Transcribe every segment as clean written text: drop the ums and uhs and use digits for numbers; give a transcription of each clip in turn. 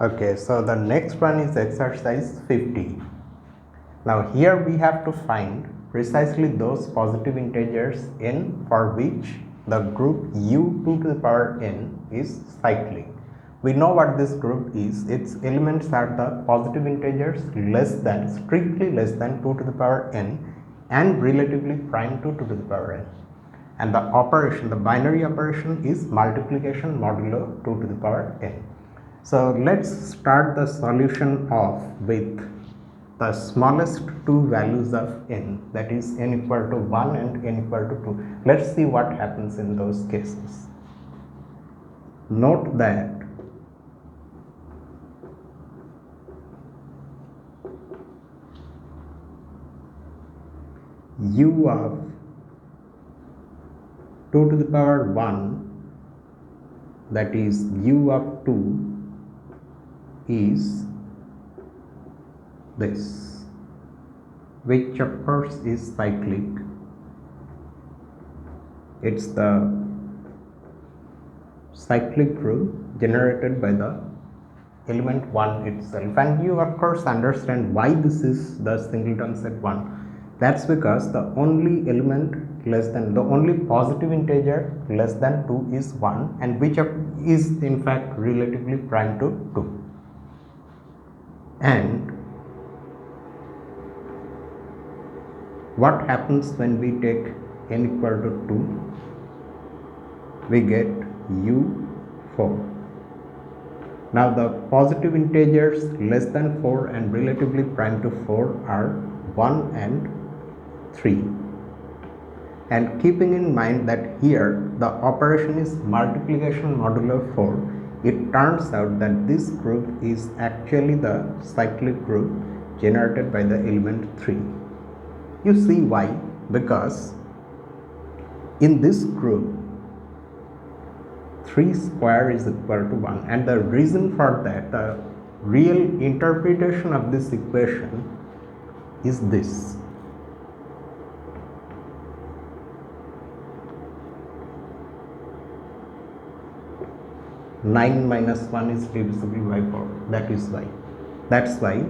Okay, so the next one is exercise 50. Now here we have to find precisely those positive integers n for which the group u2 to the power n is cyclic. We know what this group is. Its elements are the positive integers less than, strictly less than 2 to the power n and relatively prime to 2 to the power n. And the operation, the binary operation is multiplication modulo 2 to the power n. So let's start the solution off with the smallest two values of n, that is n equal to 1 and n equal to 2. Let's see what happens in those cases. Note that u of 2 to the power 1, that is u of 2, is this, which of course is cyclic. It's the cyclic group generated by the element 1 itself, and you of course understand why this is the singleton set 1. That's because the only element less than, the only positive integer less than 2 is 1, and which is in fact relatively prime to 2. And what happens when we take n equal to 2? We get u4. Now the positive integers less than 4 and relatively prime to 4 are 1 and 3. And keeping in mind that here the operation is multiplication modulo 4, it turns out that this group is actually the cyclic group generated by the element 3. You see why? Because in this group 3 square is equal to 1, and the reason for that, the real interpretation of this equation is this. Nine minus 1 is divisible by 4. That is why. That's why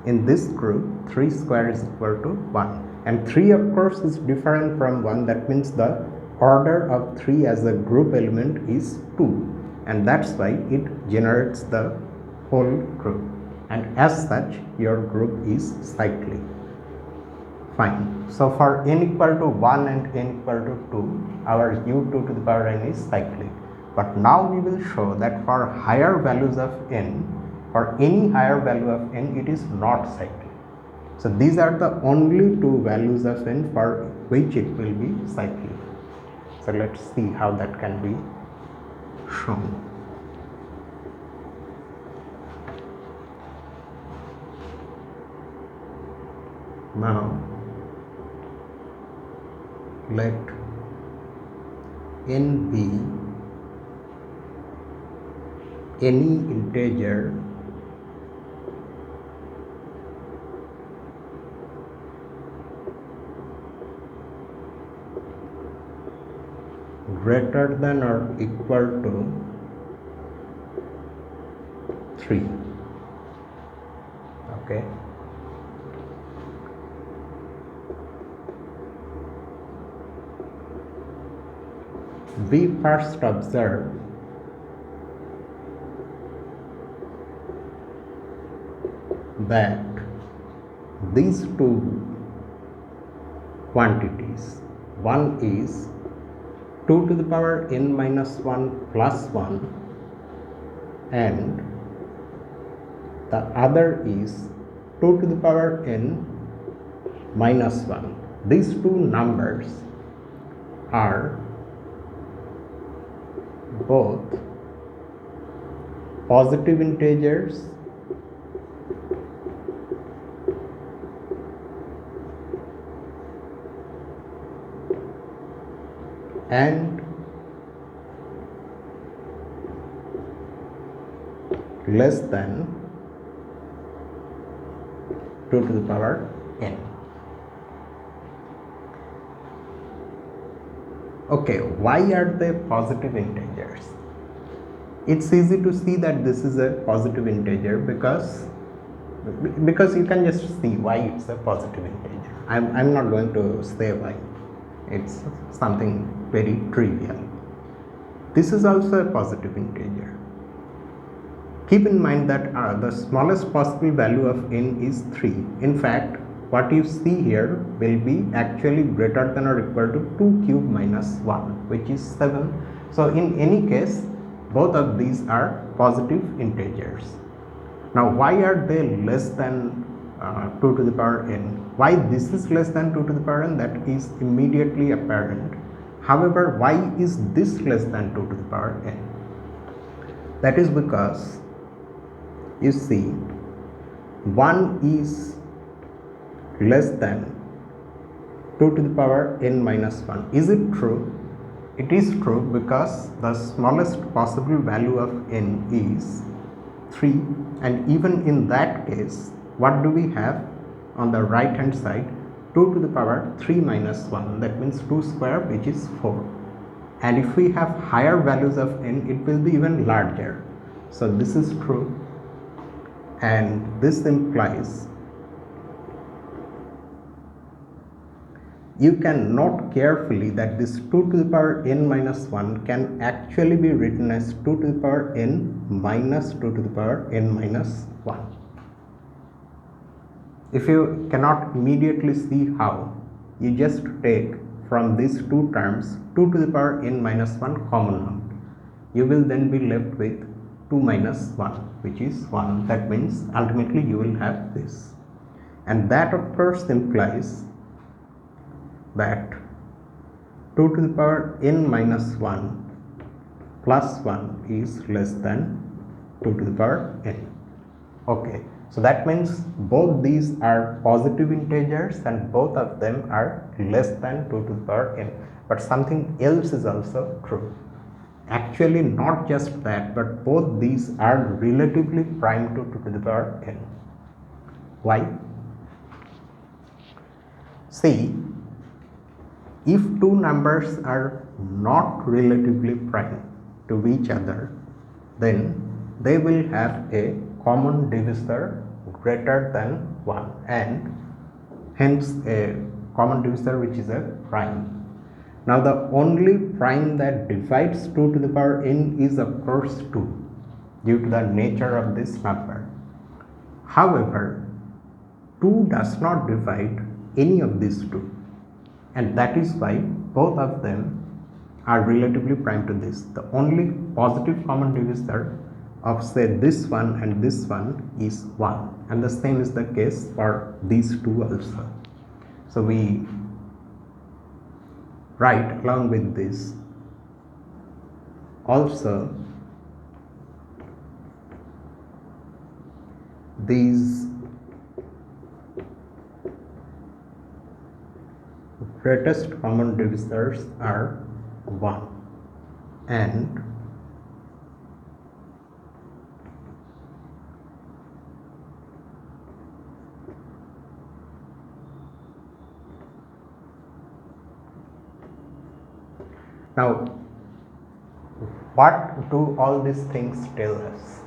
in this group 3 square is equal to 1, and 3 of course is different from 1. That means the order of 3 as a group element is 2, and that's why it generates the whole group, and as such your group is cyclic. Fine. So for n equal to 1 and n equal to 2, our u2 to the power n is cyclic. But now we will show that for higher values of n, for any higher value of n, it is not cyclic. So these are the only two values of n for which it will be cyclic. So let's see how that can be shown. Now let n be any integer greater than or equal to 3. Okay. We first observe that these two quantities, one is 2 to the power n minus 1 plus 1, and the other is 2 to the power n minus 1. These two numbers are both positive integers and less than 2 to the power n. Okay, why are they positive integers? It's easy to see that this is a positive integer because you can just see why it's a positive integer. I'm not going to say why. It's something very trivial. This is also a positive integer. Keep in mind that the smallest possible value of n is 3. In fact, what you see here will be actually greater than or equal to 2 cube minus 1, which is 7. So in any case, both of these are positive integers. Now why are they less than 2 to the power n? Why this is less than 2 to the power n, that is immediately apparent. However, why is this less than 2 to the power n? That is because you see 1 is less than 2 to the power n minus 1. Is it true? It is true because the smallest possible value of n is 3, and even in that case, what do we have on the right hand side? 2 to the power 3 minus 1, that means 2 square, which is 4. And if we have higher values of n, it will be even larger. So this is true, and this implies you can note carefully that this 2 to the power n minus 1 can actually be written as 2 to the power n minus 2 to the power n minus 1. If you cannot immediately see how, you just take from these two terms 2 to the power n minus 1 common out. You will then be left with 2 minus 1, which is 1. That means ultimately you will have this, and that of course implies that 2 to the power n minus 1 plus 1 is less than 2 to the power n. Okay, so that means both these are positive integers and both of them are less than 2 to the power n. But something else is also true. Actually, not just that, but both these are relatively prime to 2 to the power n. Why? See, if two numbers are not relatively prime to each other, then they will have a common divisor greater than 1, and hence a common divisor which is a prime. Now the only prime that divides 2 to the power n is of course 2, due to the nature of this number. However, 2 does not divide any of these two, and that is why both of them are relatively prime to this. The only positive common divisor of say this one and this one is 1, and the same is the case for these two also. So we write along with this also these greatest common divisors are 1, and now what do all these things tell us?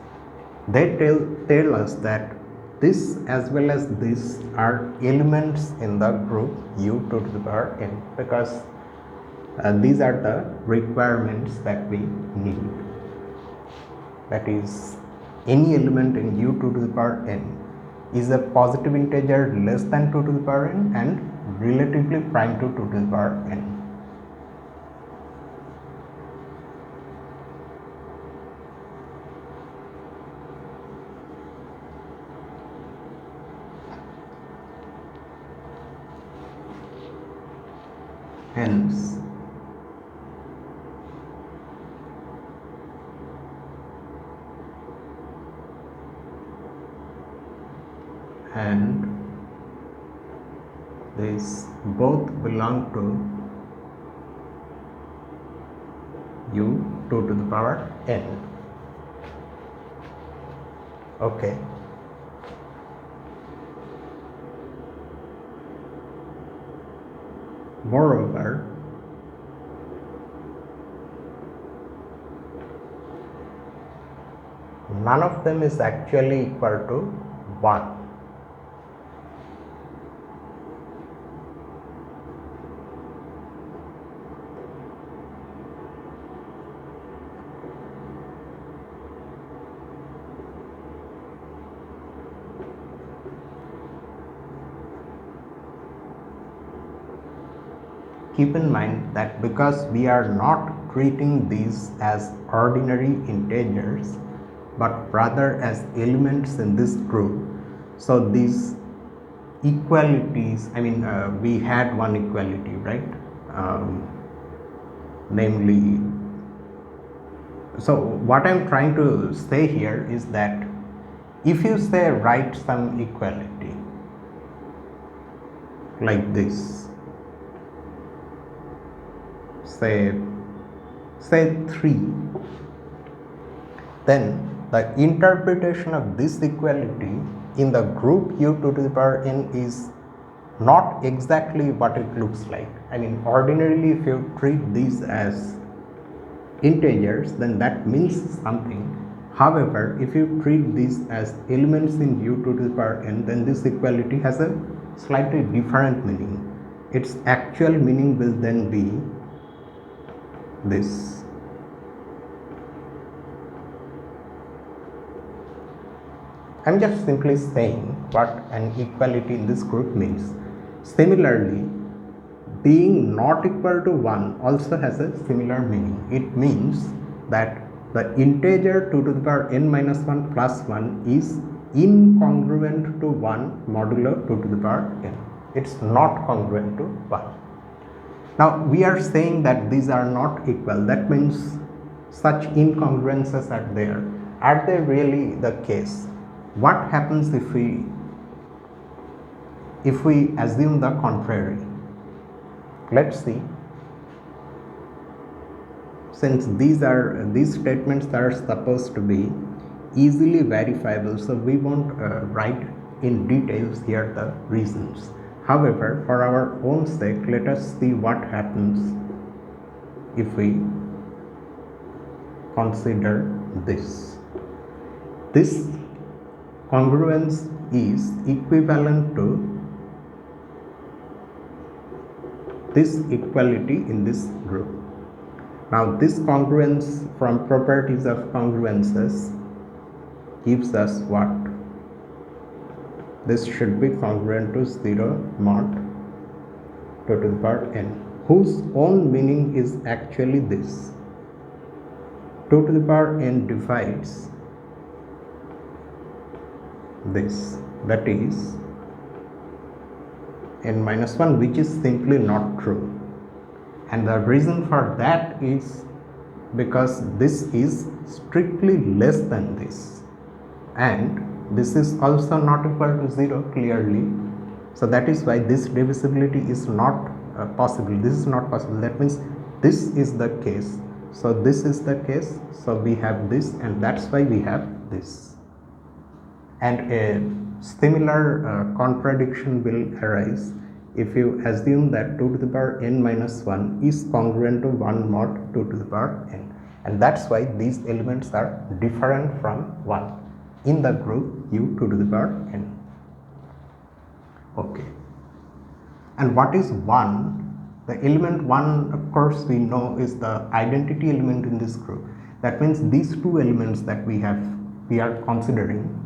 They tell us that this as well as this are elements in the group u2 to the power n, because these are the requirements that we need. That is, any element in u2 to the power n is a positive integer less than 2 to the power n and relatively prime to 2 to the power n. Hence, and these both belong to u2 to the power n. Okay. Moreover, none of them is actually equal to 1. Keep in mind that because we are not treating these as ordinary integers but rather as elements in this group, so these equalities, we had one equality, right? Namely, so what I'm trying to say here is that if you say write some equality like this, say 3, then the interpretation of this equality in the group u to the power n is not exactly what it looks like. Ordinarily if you treat these as integers, then that means something. However, if you treat these as elements in u to the power n, then this equality has a slightly different meaning. Its actual meaning will then be this. I'm just simply saying what an equality in this group means. Similarly, being not equal to 1 also has a similar meaning. It means that the integer 2 to the power n minus 1 plus 1 is incongruent to 1 modulo 2 to the power n. It's not congruent to 1. Now we are saying that these are not equal. That means such incongruences are there. Are they really the case? What happens if we assume the contrary? Let's see. Since these statements are supposed to be easily verifiable, so we won't write in details here the reasons. However, for our own sake, let us see what happens if we consider this. This congruence is equivalent to this equality in this group. Now this congruence from properties of congruences gives us what? This should be congruent to 0 mod 2 to the power n, whose own meaning is actually this. 2 to the power n divides this, that is n minus 1, which is simply not true. And the reason for that is because this is strictly less than this, and this is also not equal to 0 clearly. So that is why this divisibility is not possible. This is not possible. That means this is the case. So this is the case. So we have this, and that's why we have this. And a similar contradiction will arise if you assume that 2 to the power n minus 1 is congruent to 1 mod 2 to the power n, and that's why these elements are different from 1 in the group u 2 to the power n. Okay. And what is 1? The element 1, of course, we know is the identity element in this group. That means these two elements that we are considering,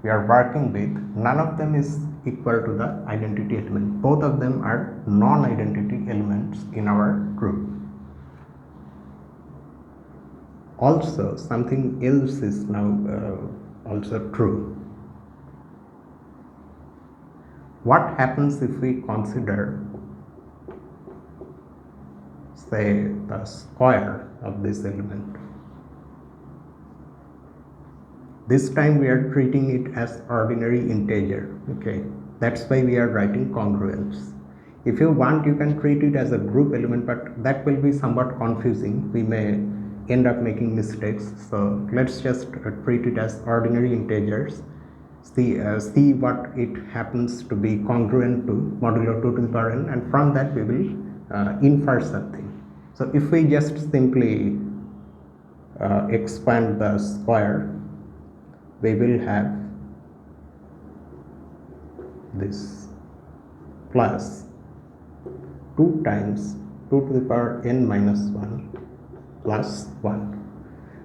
we are working with, none of them is equal to the identity element. Both of them are non-identity elements in our group. Also, something else is now also true. What happens if we consider, say, the square of this element? This time we are treating it as ordinary integer. Okay, that's why we are writing congruence. If you want, you can treat it as a group element, but that will be somewhat confusing. We may end up making mistakes. So let's just treat it as ordinary integers. See what it happens to be congruent to modulo 2 to the power n, and from that we will infer something. So if we just simply expand the square, we will have this plus 2 times 2 to the power n minus 1 plus 1.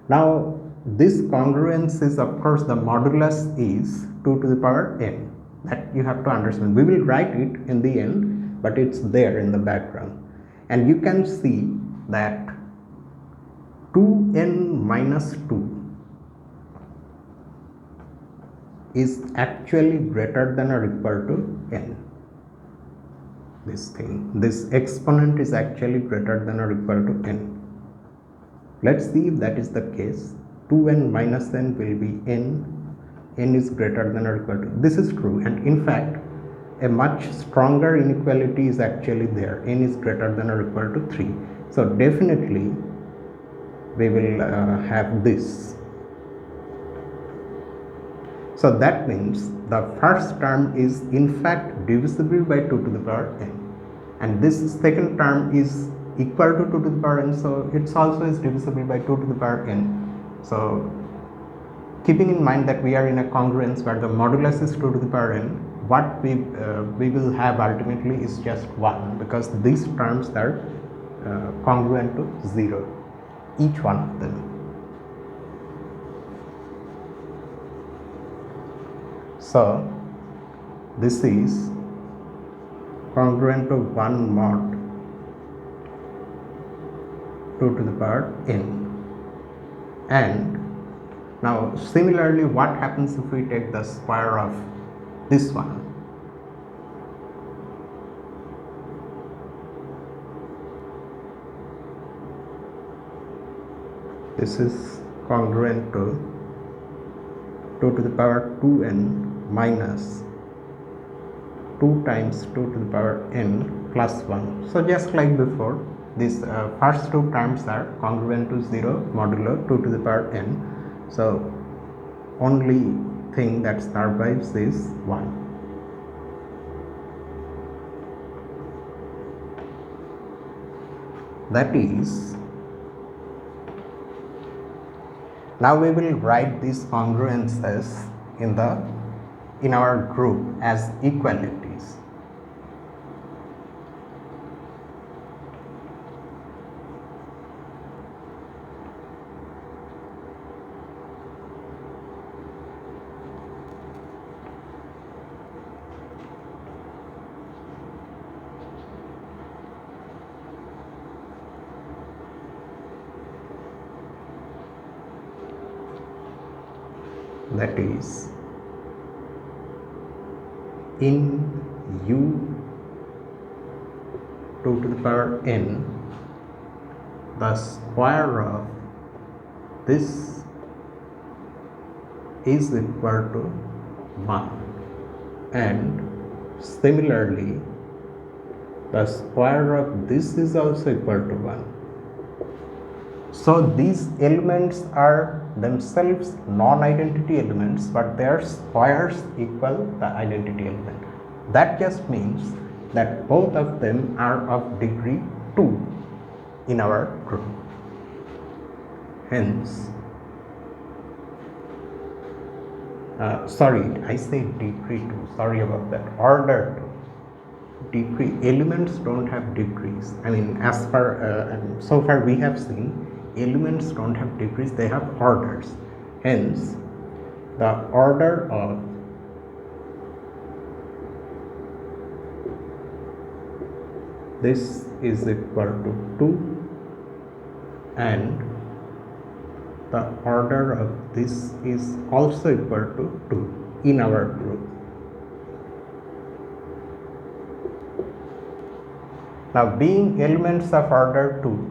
Now this congruence is, of course, the modulus is 2 to the power n. That you have to understand. We will write it in the end, but it's there in the background. And you can see that 2n minus 2 is actually greater than or equal to n. This exponent is actually greater than or equal to n. Let's see if that is the case. 2n minus n will be n is greater than or equal to. This is true, and in fact a much stronger inequality is actually there. N is greater than or equal to 3. So definitely we will have this. So that means the first term is in fact divisible by 2 to the power n, and this second term is equal to 2 to the power n, so it also is divisible by 2 to the power n. So keeping in mind that we are in a congruence where the modulus is 2 to the power n, what we will have ultimately is just 1, because these terms are congruent to 0, each one of them. So this is congruent to 1 mod 2 to the power n. And now similarly, what happens if we take the square of this one? This is congruent to 2 to the power 2n minus 2 times 2 to the power n plus 1. So just like before, these first two terms are congruent to 0 modulo 2 to the power n. So only thing that survives is 1. That is, now we will write these congruences in our group as equalities. That is, in u 2 to the power n, the square of this is equal to 1, and similarly the square of this is also equal to 1. So these elements are themselves non-identity elements, but their squares equal the identity element. That just means that both of them are of degree 2 in our group. Hence, sorry, I say degree 2, sorry about that, order 2. Degree elements don't have degrees. I mean, as far so far we have seen, elements don't have degrees, they have orders. Hence, the order of this is equal to 2, and the order of this is also equal to 2 in our group. Now, being elements of order 2,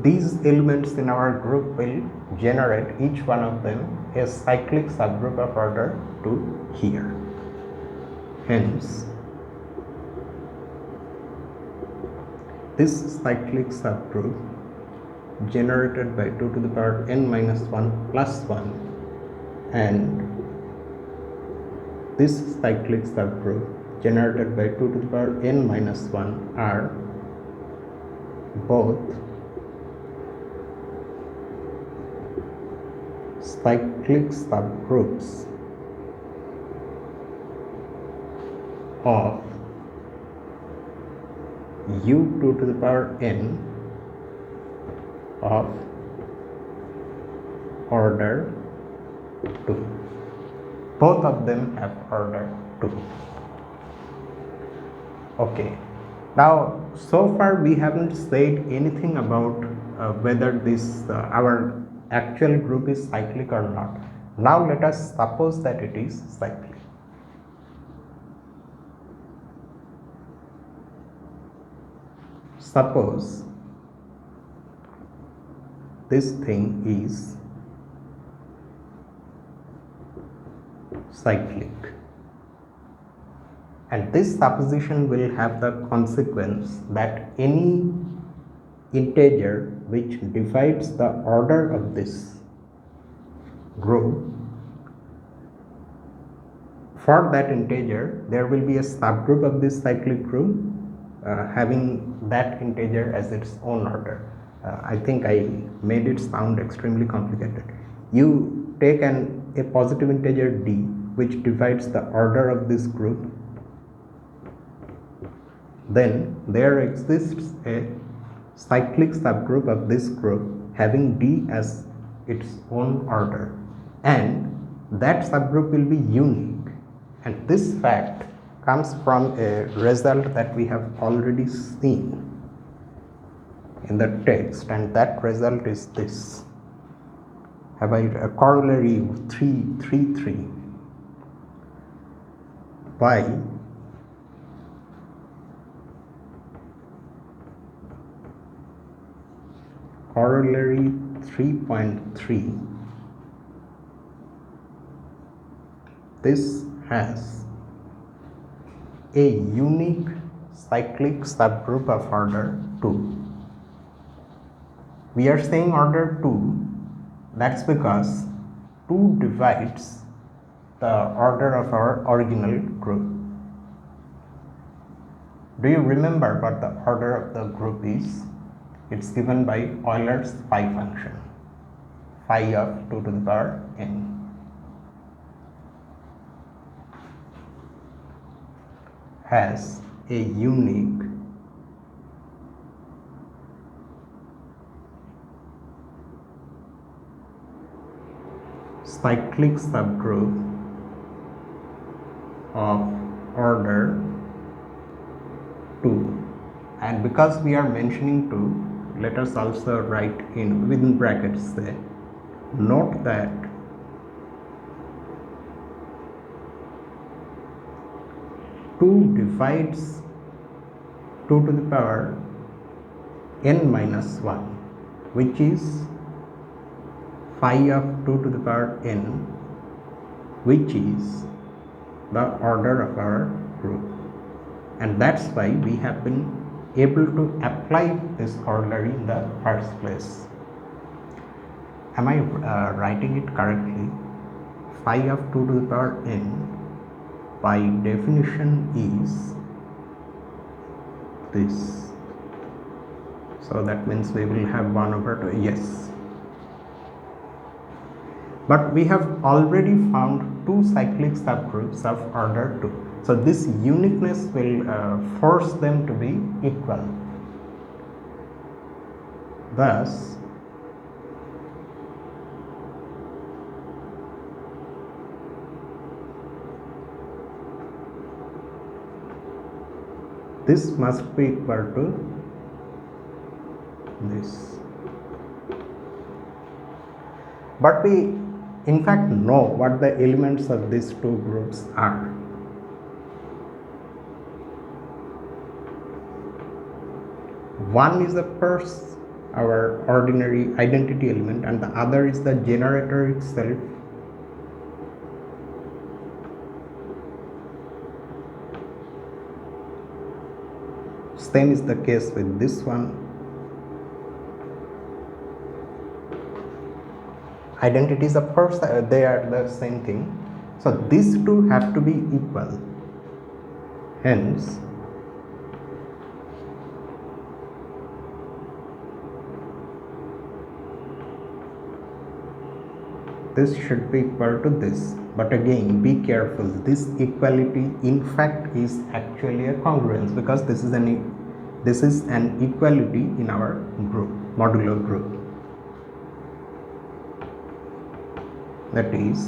these elements in our group will generate, each one of them, a cyclic subgroup of order 2 here. Hence, this cyclic subgroup generated by 2 to the power n minus 1 plus 1 and this cyclic subgroup generated by 2 to the power n minus 1 are both cyclic subgroups of u2 to the power n of order 2. Both of them have order 2. Okay, now so far we haven't said anything about whether this our actual group is cyclic or not. Now let us suppose that it is cyclic. Suppose this thing is cyclic, and this supposition will have the consequence that any integer which divides the order of this group, for that integer there will be a subgroup of this cyclic group having that integer as its own order. I think I made it sound extremely complicated. You take a positive integer d which divides the order of this group, then there exists a cyclic subgroup of this group having d as its own order, and that subgroup will be unique, and this fact comes from a result that we have already seen in the text, and that result is this. Have I a corollary 3 by corollary 3.3. This has a unique cyclic subgroup of order 2. We are saying order 2, that's because 2 divides the order of our original group. Do you remember what the order of the group is? It's given by Euler's phi function, phi of 2 to the power n. Has a unique cyclic subgroup of order 2, and because we are mentioning 2, let us also write in within brackets say, note that two divides 2 to the power n minus 1, which is phi of 2 to the power n, which is the order of our group, and that's why we have been able to apply this corollary in the first place. Am I writing it correctly? Phi of 2 to the power n by definition is this, so that means we will have 1 over 2, yes. But we have already found 2 cyclic subgroups of order 2, so this uniqueness will force them to be equal. Thus this must be equal to this. But we in fact know what the elements of these 2 groups are. One is of course our ordinary identity element, and the other is the generator itself. Same is the case with this one. Identities, of course, they are the same thing. So these 2 have to be equal. Hence, this should be equal to this. But again, be careful, this equality in fact is actually a congruence, because this is an equality in our group, modular group, that is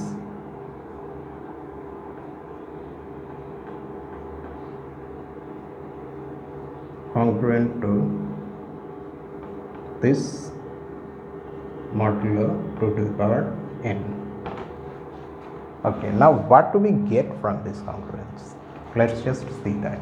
congruent to this modulo 2 to the power n. Okay, now what do we get from this congruence? Let's just see that.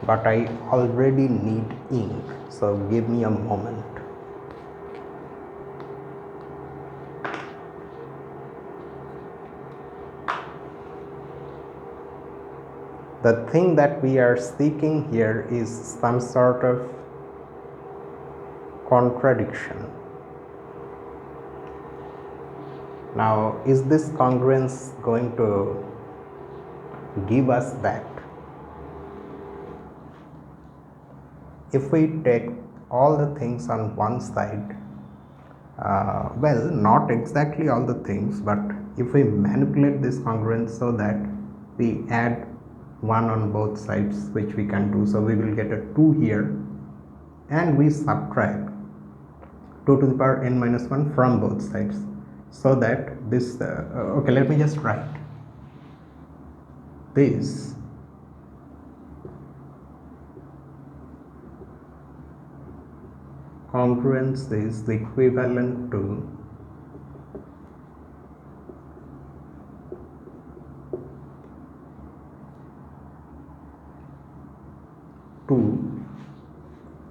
But I already need ink, so give me a moment. The thing that we are seeking here is some sort of contradiction. Now, is this congruence going to give us that? If we take all the things on one side, well, not exactly all the things, but if we manipulate this congruence so that we add 1 on both sides, which we can do, so we will get a 2 here, and we subtract 2 to the power n minus 1 from both sides, so that this, okay, let me just write this congruence is equivalent to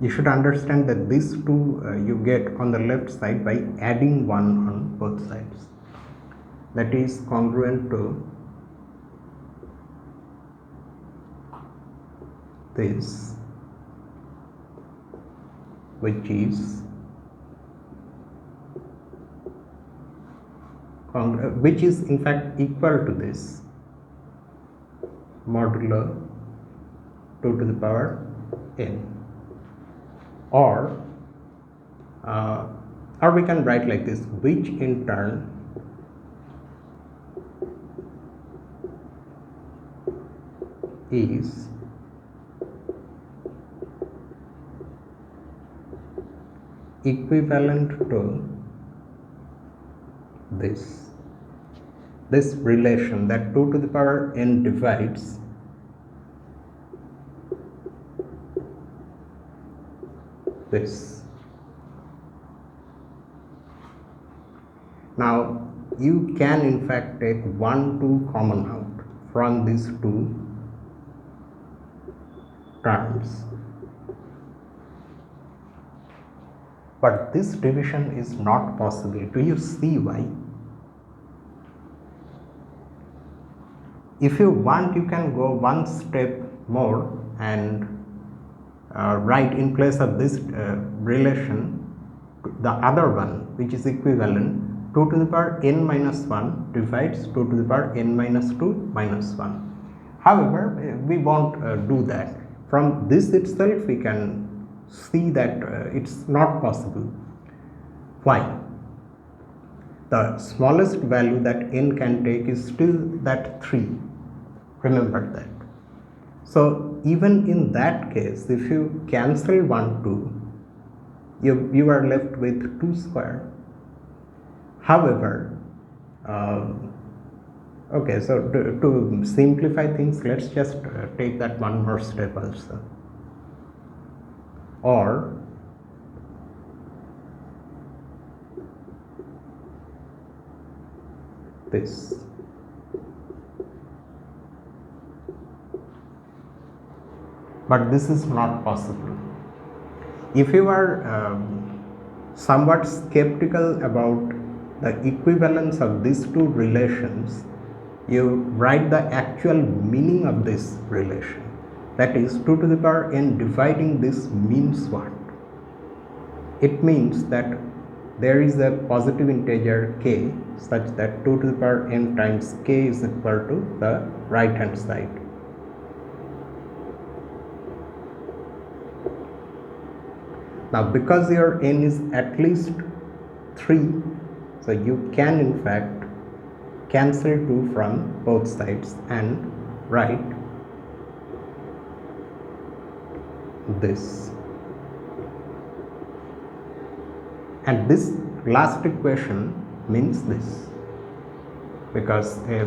you should understand that this 2 you get on the left side by adding 1 on both sides, that is congruent to this, which is in fact equal to this modulo 2 to the power n, or we can write like this, which in turn is equivalent to this relation that 2 to the power n divides this. Now you can in fact take 1, 2 common out from these 2 terms, but this division is not possible. Do you see why? If you want, you can go one step more and write in place of this relation the other one, which is equivalent 2 to the power n minus 1 divides 2 to the power n minus 2 minus 1. However, we won't do that. From this itself we can see that it's not possible. Why? The smallest value that n can take is still that 3. Remember that. So even in that case, if you cancel 1, 2, you are left with 2 square. However, okay, so to simplify things, let's just take that one more step also. Or this. But this is not possible. If you are somewhat skeptical about the equivalence of these two relations, you write the actual meaning of this relation. That is, 2 to the power n dividing this means what? It means that there is a positive integer k such that 2 to the power n times k is equal to the right hand side. Now because your n is at least 3, so you can in fact cancel 2 from both sides and write this. And this last equation means this, because a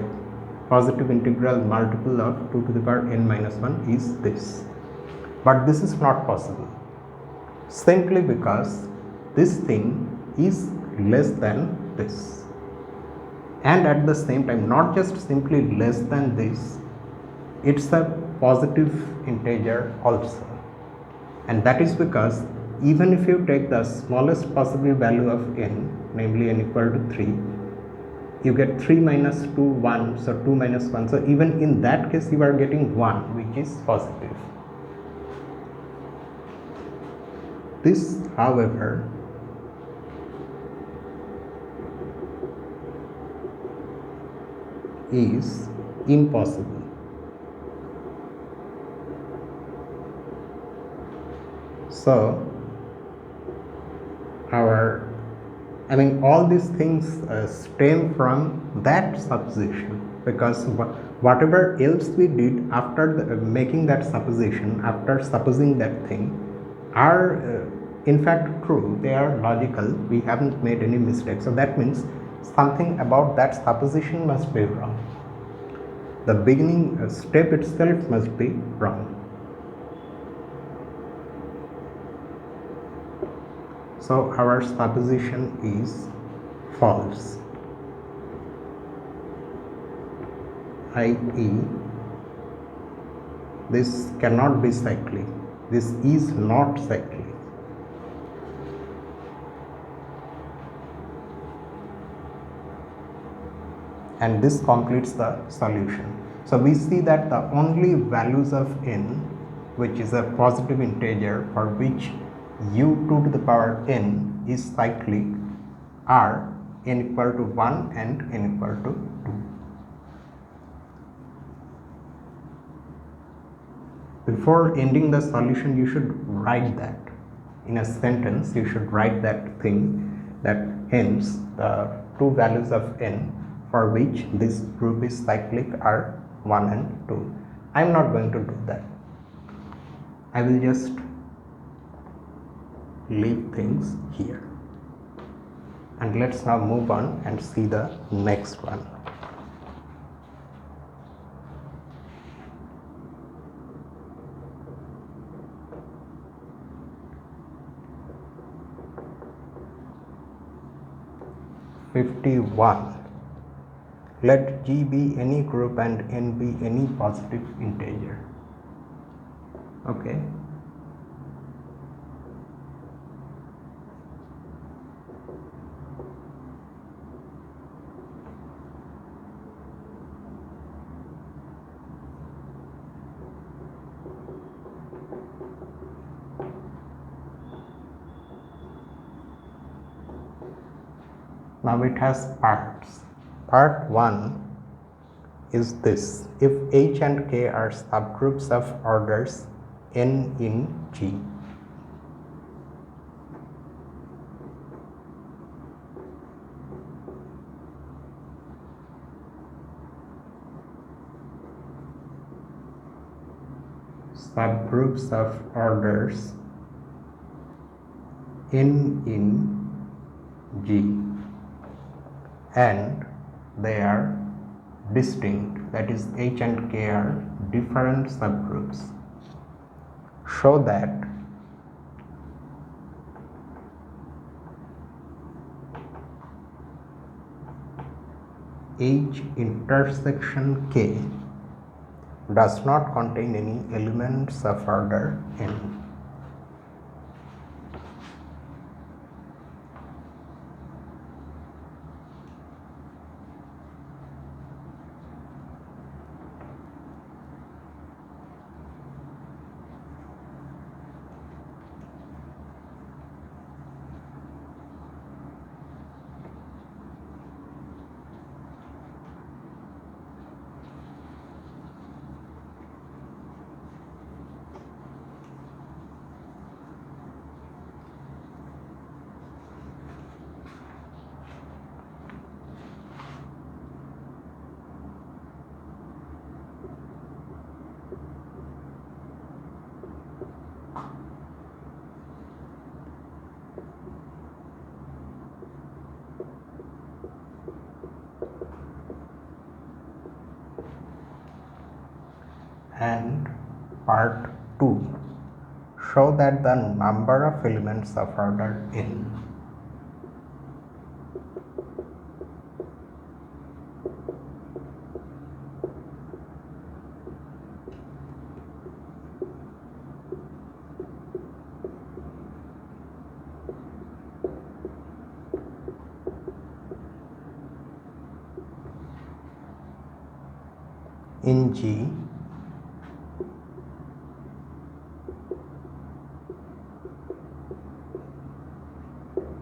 positive integral multiple of 2 to the power n minus 1 is this. But this is not possible, simply because this thing is less than this, and at the same time not just simply less than this, it's a positive integer also. And that is because even if you take the smallest possible value of n, namely n equal to 3, you get 3 minus 2 1, so 2 minus 1, so even in that case you are getting 1, which is positive. This, however, is impossible. So all these things stem from that supposition, because whatever else we did after making that supposition, after supposing that thing, are in fact true. They are logical. We haven't made any mistakes. So that means something about that supposition must be wrong. The beginning step itself must be wrong. So our supposition is false, i.e. this cannot be cyclic. This is not cyclic. And this completes the solution. So we see that the only values of n, which is a positive integer for which u2 to the power n is cyclic, are n equal to 1 and n equal to 2. Before ending the solution, you should write that in a sentence. You should write that thing, that hence the two values of n for which this group is cyclic are 1 and 2. I am not going to do that. I will just leave things here. And let's now move on and see the next one. Let G be any group and n be any positive integer. Okay. Now it has parts. Part 1 is this: if H and K are subgroups of orders n in G, subgroups of orders n in G, and they are distinct, that is H and K are different subgroups, show that H intersection K does not contain any elements of order n. And part 2, show that the number of elements of order n in G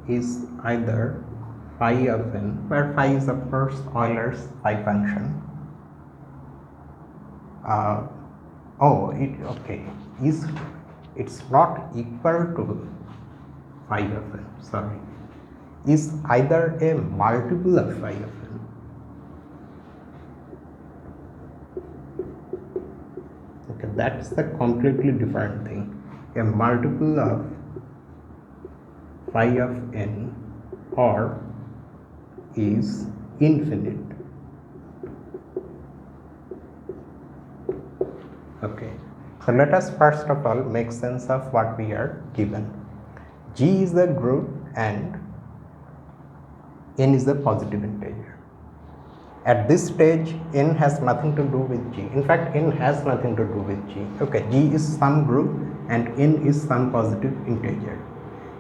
is either phi of n, where phi is of course Euler's phi function. It's not equal to phi of n, sorry, is either a multiple of phi of n. Okay, that's the completely different thing. A multiple of phi of n or is infinite. Okay, so let us first of all make sense of what we are given. G is the group and n is the positive integer. At this stage, n has nothing to do with G. In fact, n has nothing to do with G. Okay, G is some group and n is some positive integer.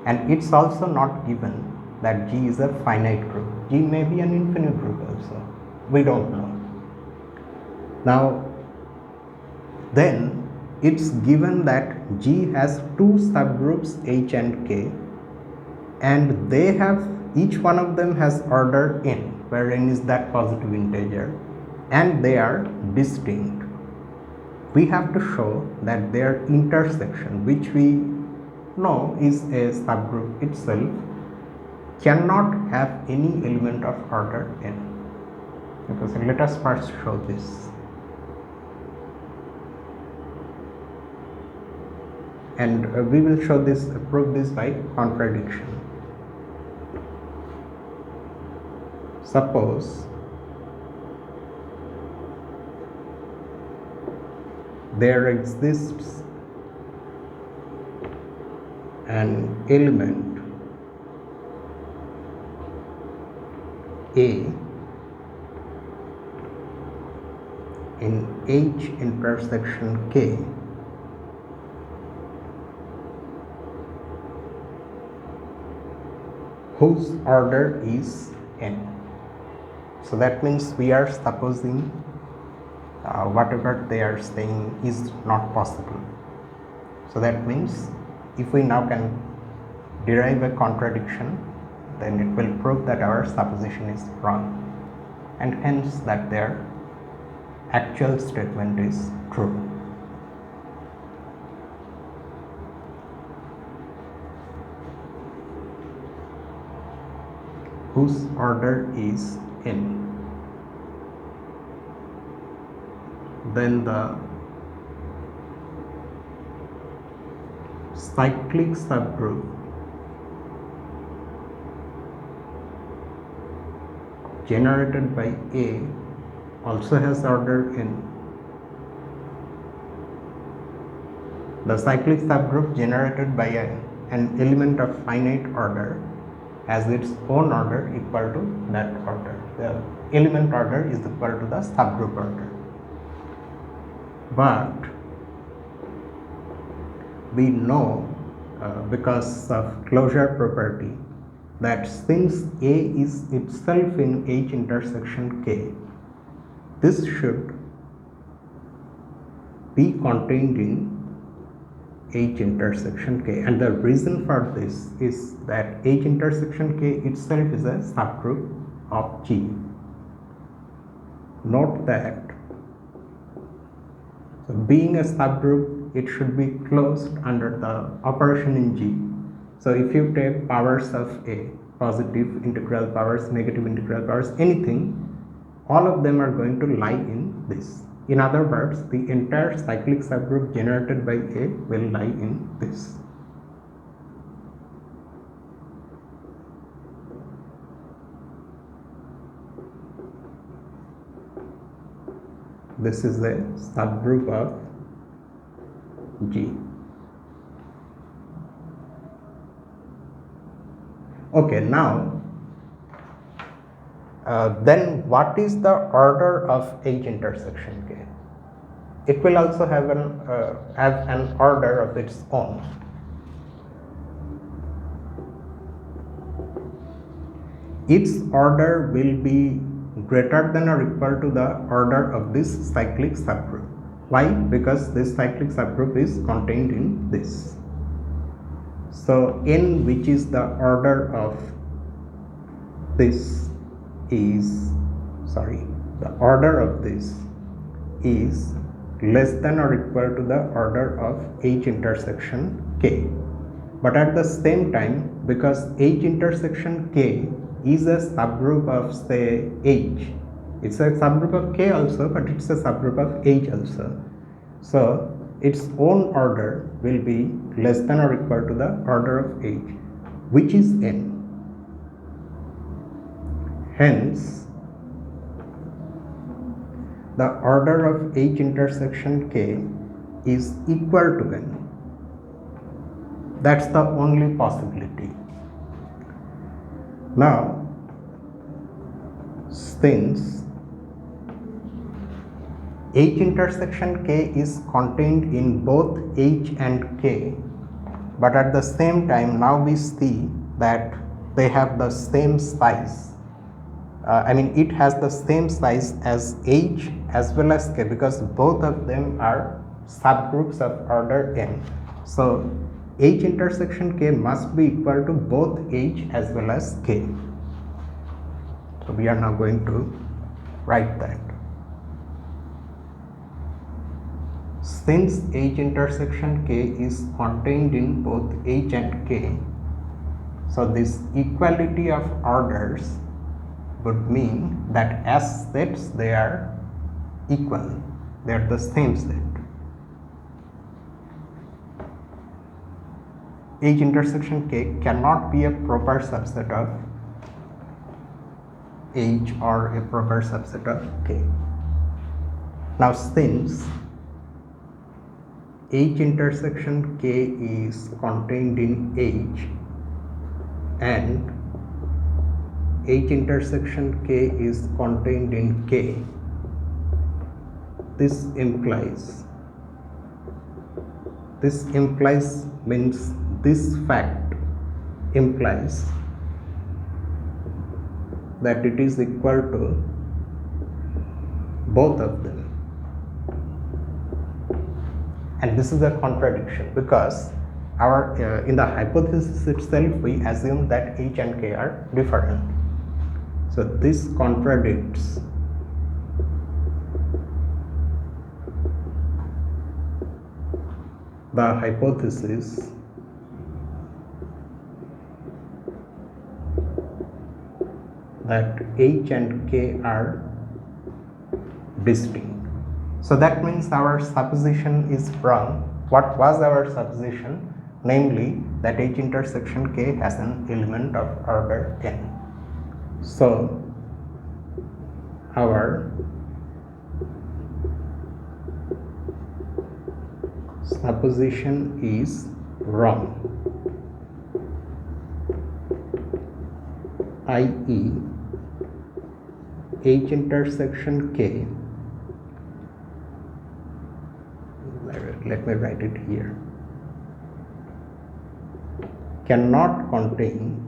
And it's also not given that G is a finite group. G may be an infinite group also. We don't know. Now, then it's given that G has two subgroups H and K, and they have, each one of them has order n, where n is that positive integer, and they are distinct. We have to show that their intersection, which we know is a subgroup itself, cannot have any element of order n. Okay, so let us first show this. And we will show this, prove this by contradiction. Suppose there exists an element A in H intersection K whose order is n. So that means we are supposing whatever they are saying is not possible. So that means if we now can derive a contradiction, then it will prove that our supposition is wrong, and hence that their actual statement is true. Whose order is n. Then the cyclic subgroup generated by A also has order n. The cyclic subgroup generated by an element of finite order has its own order equal to that order. The element order is equal to the subgroup order. But we know because of closure property that since A is itself in H intersection K, this should be contained in H intersection K, and the reason for this is that H intersection K itself is a subgroup of G. Note that being a subgroup, it should be closed under the operation in G. So if you take powers of A, positive integral powers, negative integral powers, anything, all of them are going to lie in this. In other words, the entire cyclic subgroup generated by A will lie in this. This is a subgroup of G. Okay, now then what is the order of H intersection K? It will also have an order of its own. Its order will be greater than or equal to the order of this cyclic subgroup. Why? Because this cyclic subgroup is contained in this. So n, which is the order of this, the order of this is less than or equal to the order of H intersection K. But at the same time, because H intersection K is a subgroup of, say, H, it's a subgroup of K also, but it's a subgroup of H also. So its own order will be less than or equal to the order of H, which is n. Hence, the order of H intersection K is equal to n. That's the only possibility. Now, since H intersection K is contained in both H and K, but at the same time now we see that they have the same size. It has the same size as H as well as K, because both of them are subgroups of order n. So H intersection K must be equal to both H as well as K. So we are now going to write that. Since H intersection K is contained in both H and K, so this equality of orders would mean that as sets they are equal, they are the same set. H intersection K cannot be a proper subset of H or a proper subset of K. Now, since H intersection K is contained in H and H intersection K is contained in K, this implies means this fact implies that it is equal to both of them. And this is a contradiction, because our in the hypothesis itself we assume that H and K are different. So this contradicts the hypothesis that H and K are distinct. So that means our supposition is wrong. What was our supposition? Namely, that H intersection K has an element of order n. So our supposition is wrong, i.e. H intersection K, let me write it here, cannot contain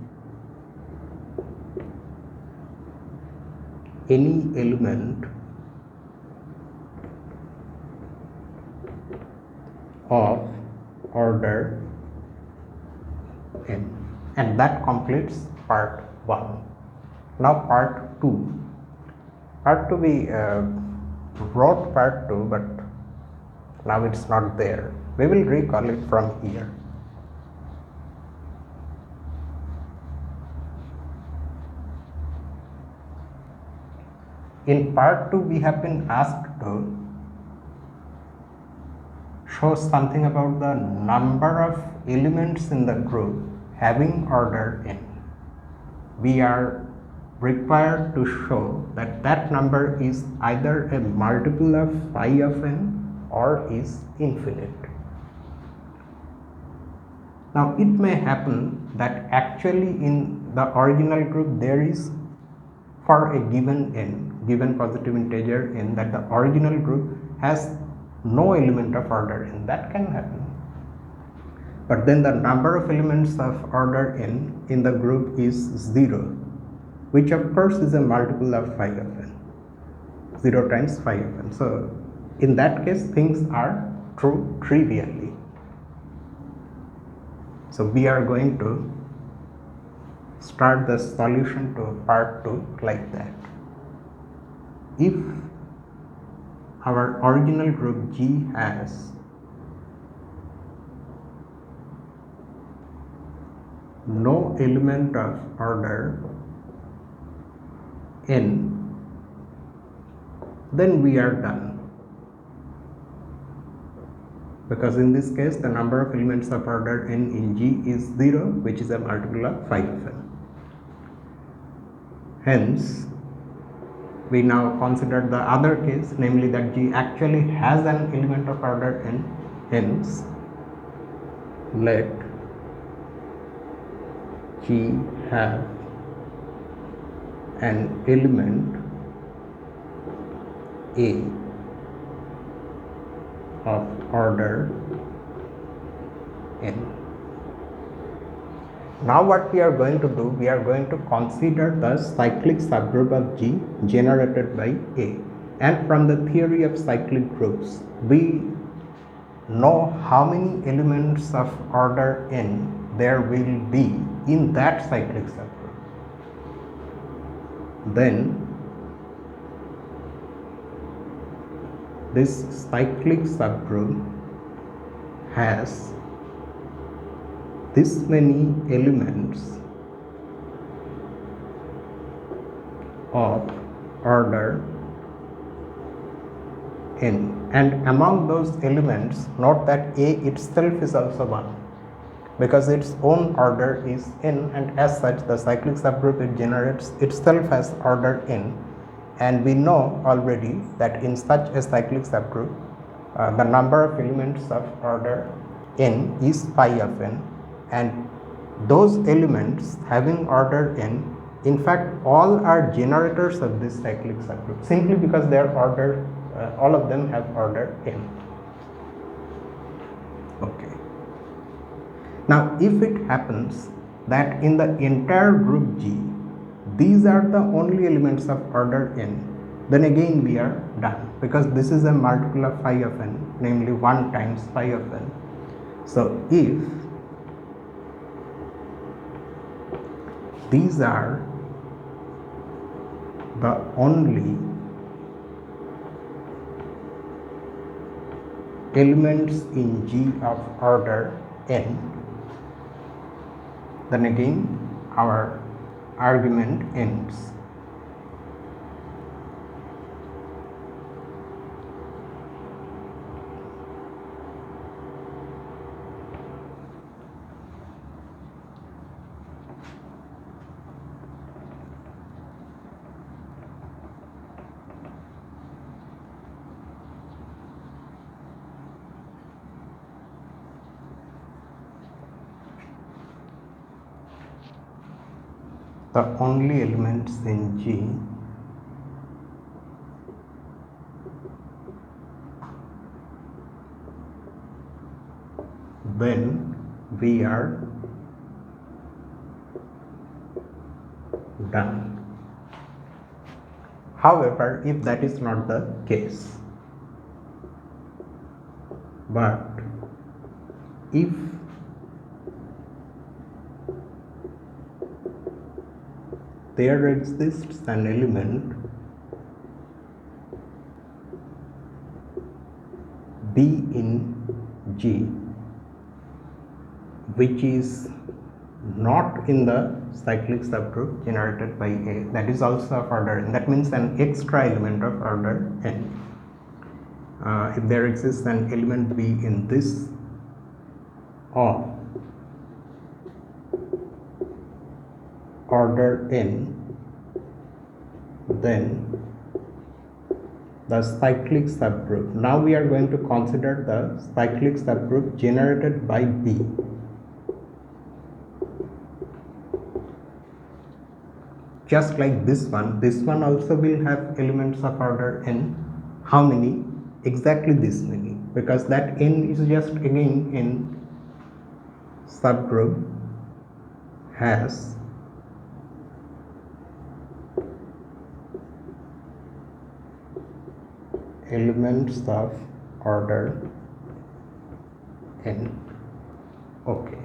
any element of order n, and that completes part 1. Now part 2. We wrote part 2, but now it's not there. We will recall it from here. In part 2, we have been asked to show something about the number of elements in the group having order n. We are required to show that that number is either a multiple of phi of n or is infinite. Now it may happen that actually in the original group there is, for a given n, given positive integer n, that the original group has no element of order n. That can happen. But then the number of elements of order n in the group is 0, which of course is a multiple of phi of n, 0 times phi of n. So in that case things are true trivially. So we are going to start the solution to part 2 like that. If our original group G has no element of order n, then we are done, because in this case the number of elements of order n in G is 0, which is a multiple of phi of n. Hence we now consider the other case, namely that G actually has an element of order n. Hence let G have an element A of order n. Now what we are going to do, we are going to consider the cyclic subgroup of G generated by A. And from the theory of cyclic groups, we know how many elements of order n there will be in that cyclic subgroup. Then this cyclic subgroup has this many elements of order n, and among those elements note that A itself is also 1, because its own order is n, and as such the cyclic subgroup it generates itself has order n. And we know already that in such a cyclic subgroup the number of elements of order n is phi of n, and those elements having order n, in fact all are generators of this cyclic subgroup, simply because they are ordered, all of them have order n. Okay. Now if it happens that in the entire group G these are the only elements of order n, then again we are done, because this is a multiple of phi of n, namely 1 times phi of n. So if these are the only elements in G of order n, then again our argument ends. The only elements in G then we are done. However, if that is not the case, but if there exists an element B in G which is not in the cyclic subgroup generated by A, that is also of order n, that means an extra element of order n. If there exists an element B in this of order n, then the cyclic subgroup, now we are going to consider the cyclic subgroup generated by B. just like this one also will have elements of order n. How many? Exactly this many, because that n is just again in subgroup has elements of order n. Okay.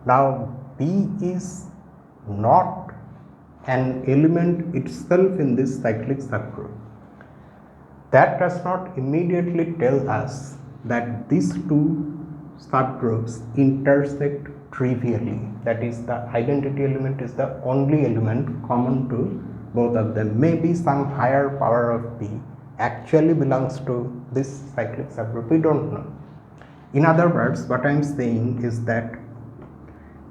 Now B is not an element itself in this cyclic subgroup. That does not immediately tell us that these two subgroups intersect trivially. That is, the identity element is the only element common to both of them. Maybe some higher power of B actually belongs to this cyclic subgroup. We don't know. In other words, what I am saying is that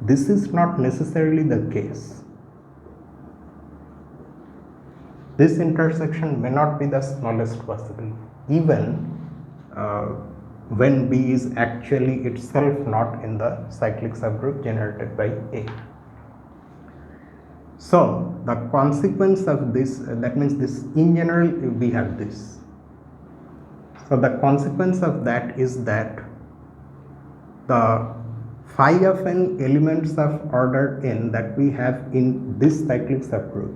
this is not necessarily the case. This intersection may not be the smallest possible, even when B is actually itself not in the cyclic subgroup generated by A. So the consequence of this, that means this in general we have this. So the consequence of that is that the phi of n elements of order n that we have in this cyclic subgroup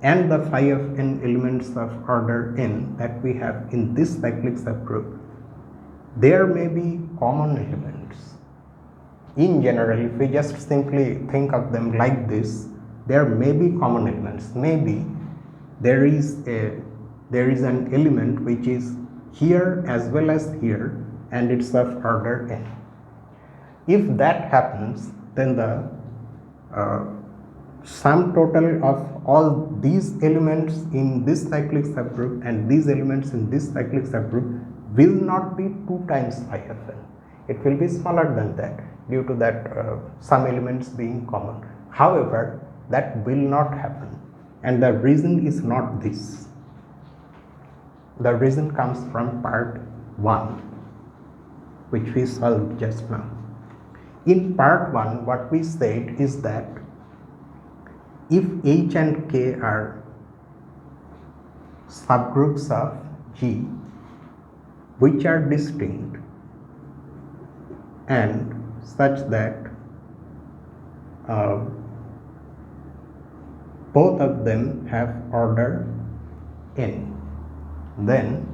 and the phi of n elements of order n that we have in this cyclic subgroup, there may be common elements. In general, if we just simply think of them like this, there may be common elements. Maybe there is an element which is here as well as here, and it's of order n. If that happens, then the sum total of all these elements in this cyclic subgroup and these elements in this cyclic subgroup will not be 2 times phi of n. It will be smaller than that due to that some elements being common. However, that will not happen, and the reason is not this. The reason comes from part 1, which we solved just now. In part 1, what we said is that if H and K are subgroups of G which are distinct and such that both of them have order n, then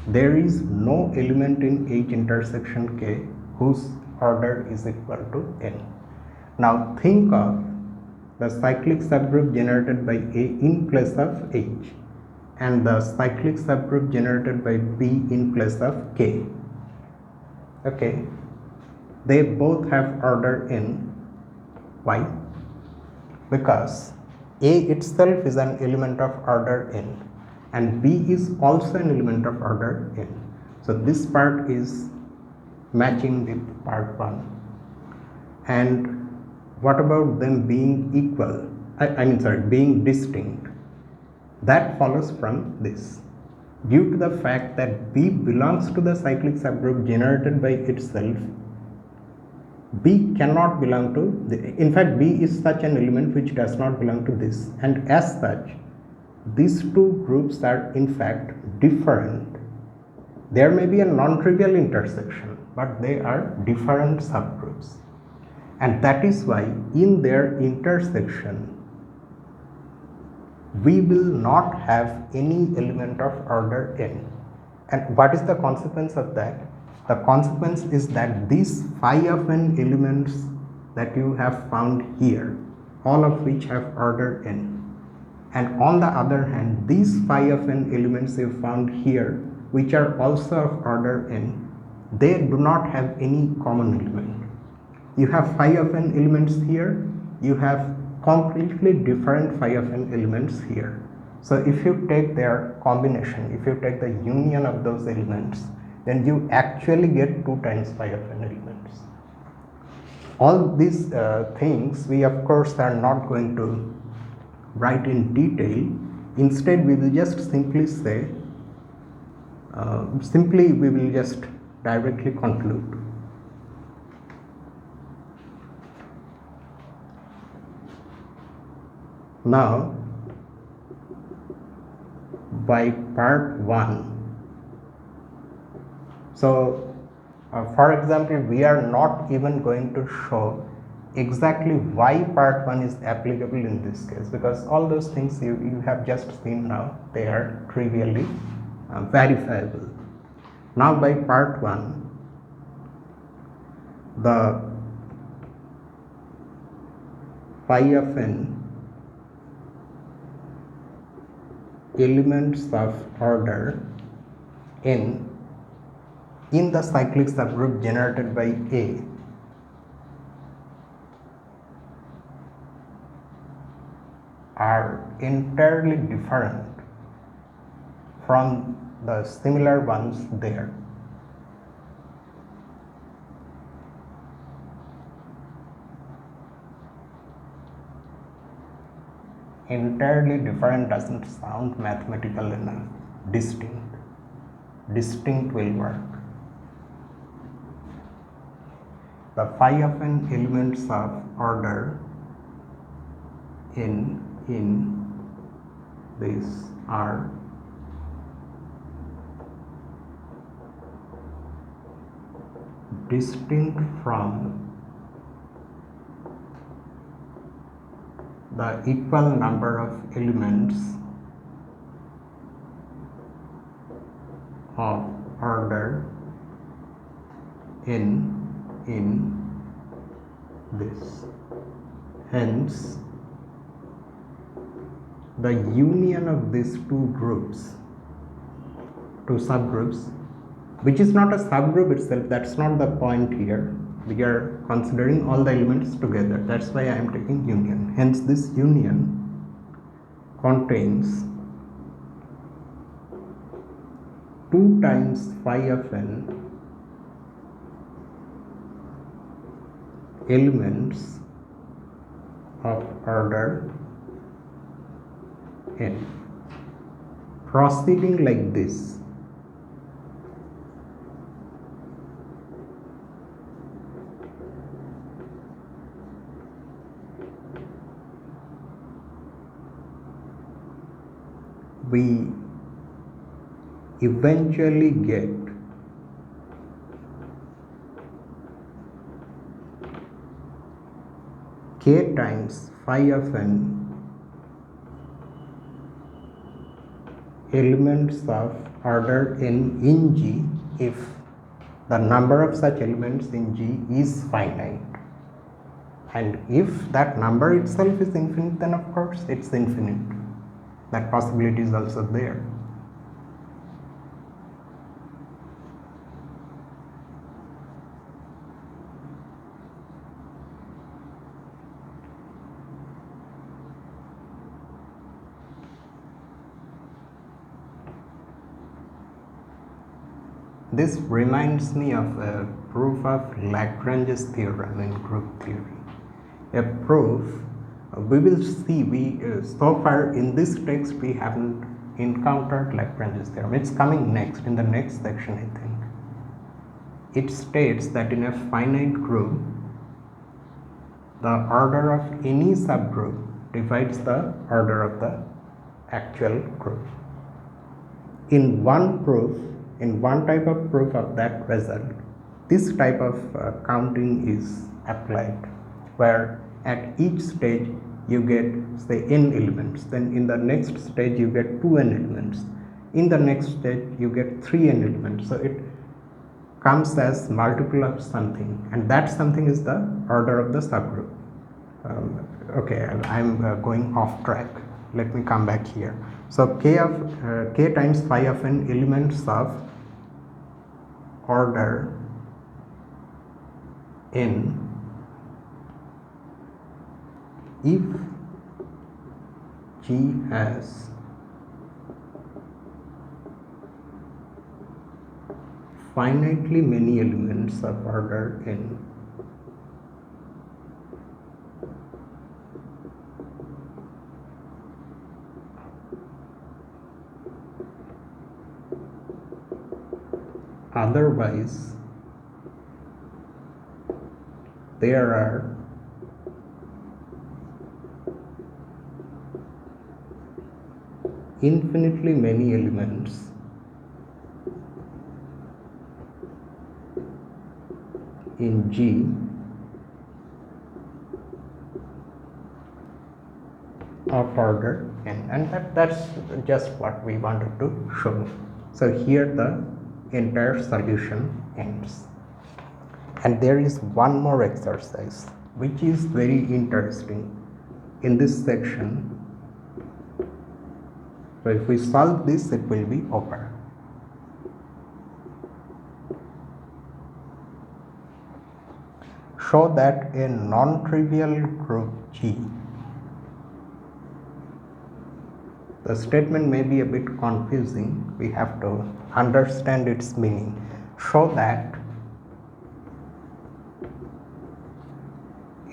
there is no element in H intersection K whose order is equal to n. Now think of the cyclic subgroup generated by A in place of H and the cyclic subgroup generated by B in place of K. Okay, they both have order n. Why? Because A itself is an element of order n and B is also an element of order n. So this part is matching with part 1. And what about them being equal? Being distinct? That follows from this. Due to the fact that B belongs to the cyclic subgroup generated by itself, B cannot belong to in fact B is such an element which does not belong to this, and as such these two groups are in fact different. There may be a non-trivial intersection, but they are different subgroups, and that is why in their intersection we will not have any element of order n. And what is the consequence of that? The consequence is that these phi of n elements that you have found here, all of which have order n, and on the other hand these phi of n elements you found here which are also of order n, they do not have any common element. You have phi of n elements here, you have completely different phi of n elements here. So if you take their combination, if you take the union of those elements, then you actually get 2 times phi of n elements. All these things we of course are not going to write in detail. Instead we will just simply say, we will just directly conclude. Now by part 1, so for example, we are not even going to show exactly why part 1 is applicable in this case, because all those things you have just seen now, they are trivially verifiable. Now by part 1, the phi of n elements of order n in the cyclic subgroup generated by A are entirely different from the similar ones there. Entirely different doesn't sound mathematical enough. Distinct. Distinct will work. The phi of n elements of order in this are distinct from the equal number of elements of order in this. Hence, the union of these two subgroups, which is not a subgroup itself, that's not the point here. We are considering all the elements together. That's why I am taking union. Hence, this union contains 2 times phi of n elements of order n. Proceeding like this, we eventually get k times phi of n elements of order n in G if the number of such elements in G is finite. And if that number itself is infinite, then of course it's infinite. That possibility is also there. This reminds me of a proof of Lagrange's theorem in group theory. A proof, we will see, so far in this text we haven't encountered Lagrange's theorem. It's coming next, in the next section I think. It states that in a finite group, the order of any subgroup divides the order of the actual group. In one proof, in one type of proof of that result, this type of counting is applied, where at each stage you get say n elements, then in the next stage you get 2n elements, in the next stage you get 3n elements. So it comes as multiple of something, and that something is the order of the subgroup. Okay, I'm going off track. Let me come back here. So k times phi of n elements of order n if G has finitely many elements of order n. Otherwise, there are infinitely many elements in G of order n, and that's just what we wanted to show. So here the entire solution ends. And there is one more exercise which is very interesting in this section. So if we solve this, it will be over. Show that a non-trivial group G. The statement may be a bit confusing. We have to understand its meaning. Show that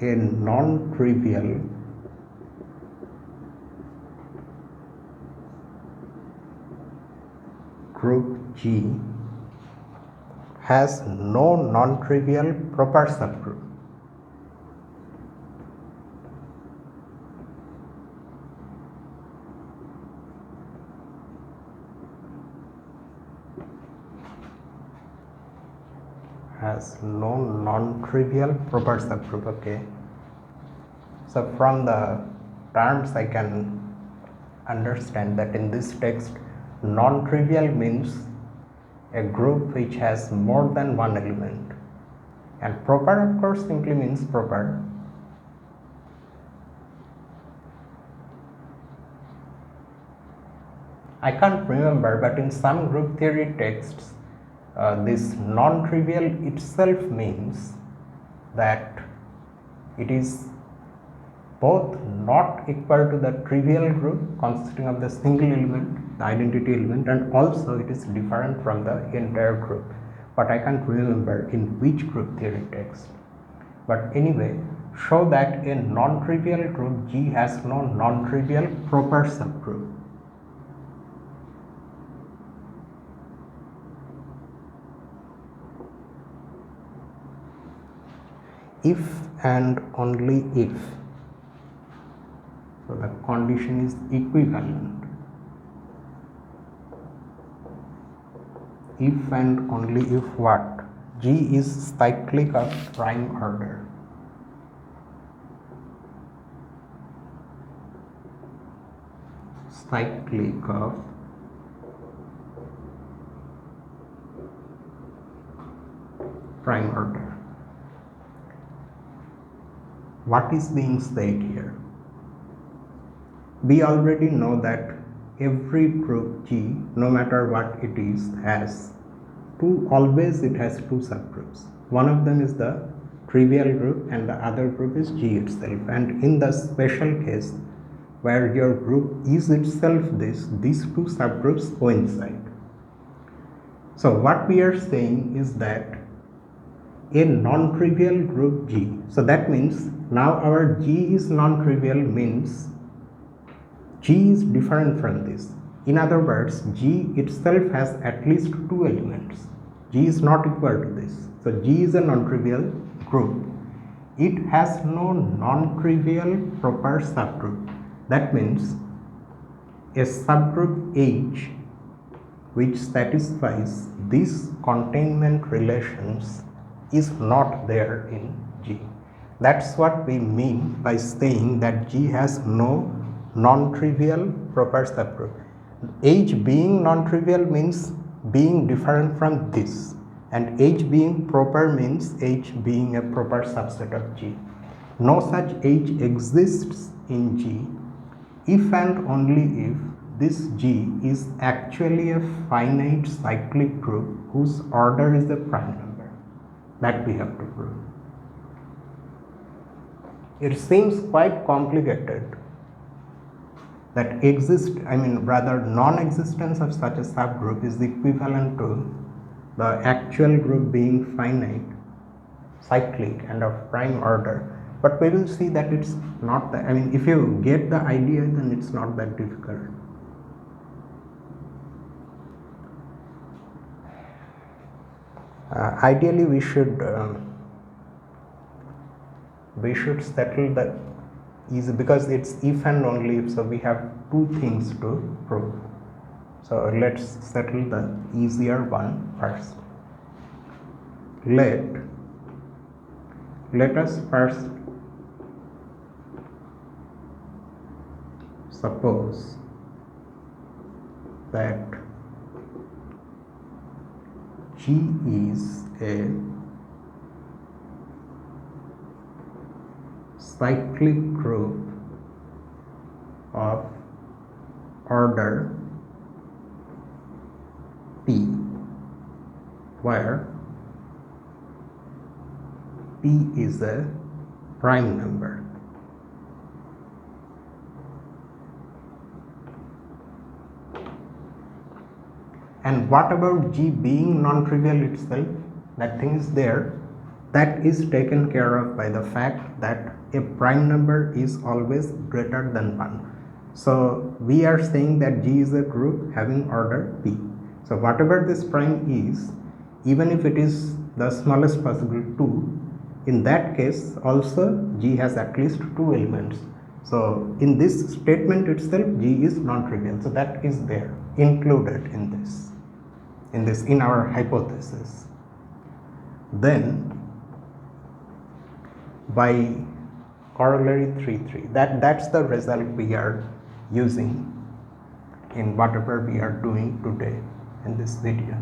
a non-trivial group G has no non-trivial proper subgroup. Has no non-trivial proper subgroup. Okay. So from the terms I can understand that in this text, non-trivial means a group which has more than one element, and proper of course simply means proper. I can't remember, but in some group theory texts, this non-trivial itself means that it is both not equal to the trivial group consisting of the single element, the identity element, and also it is different from the entire group. But I can't remember in which group theory text. But anyway, show that a non-trivial group G has no non-trivial proper subgroup. If and only if, so the condition is equivalent, if and only if what? G is cyclic of prime order. Cyclic of prime order. What is being said here? We already know that every group G, no matter what it is, has always it has two subgroups. One of them is the trivial group and the other group is G itself. And in the special case where your group is itself this, these two subgroups coincide. So what we are saying is that a non-trivial group G, so that means now our G is non-trivial means G is different from this. In other words, G itself has at least two elements. G is not equal to this. So G is a non-trivial group. It has no non-trivial proper subgroup. That means a subgroup H which satisfies these containment relations is not there in G. That's what we mean by saying that G has no non-trivial proper subgroup. H being non-trivial means being different from this, and H being proper means H being a proper subset of G. No such H exists in G if and only if this G is actually a finite cyclic group whose order is a prime number. That we have to prove. It seems quite complicated that non-existence of such a subgroup is equivalent to the actual group being finite, cyclic and of prime order. But we will see that it's not that, if you get the idea, then it's not that difficult. Ideally we should settle the easy, because it's if and only if, so we have two things to prove. So let's settle the easier one first. Let us first suppose that G is a cyclic group of order P, where P is a prime number. And what about G being non-trivial itself? That thing is there. That is taken care of by the fact that a prime number is always greater than 1. So we are saying that G is a group having order P. So whatever this prime is, even if it is the smallest possible 2, in that case also G has at least 2 elements. So in this statement itself, G is non-trivial. So that is there, included in our hypothesis. Then by corollary 3.3, that's the result we are using in whatever we are doing today in this video.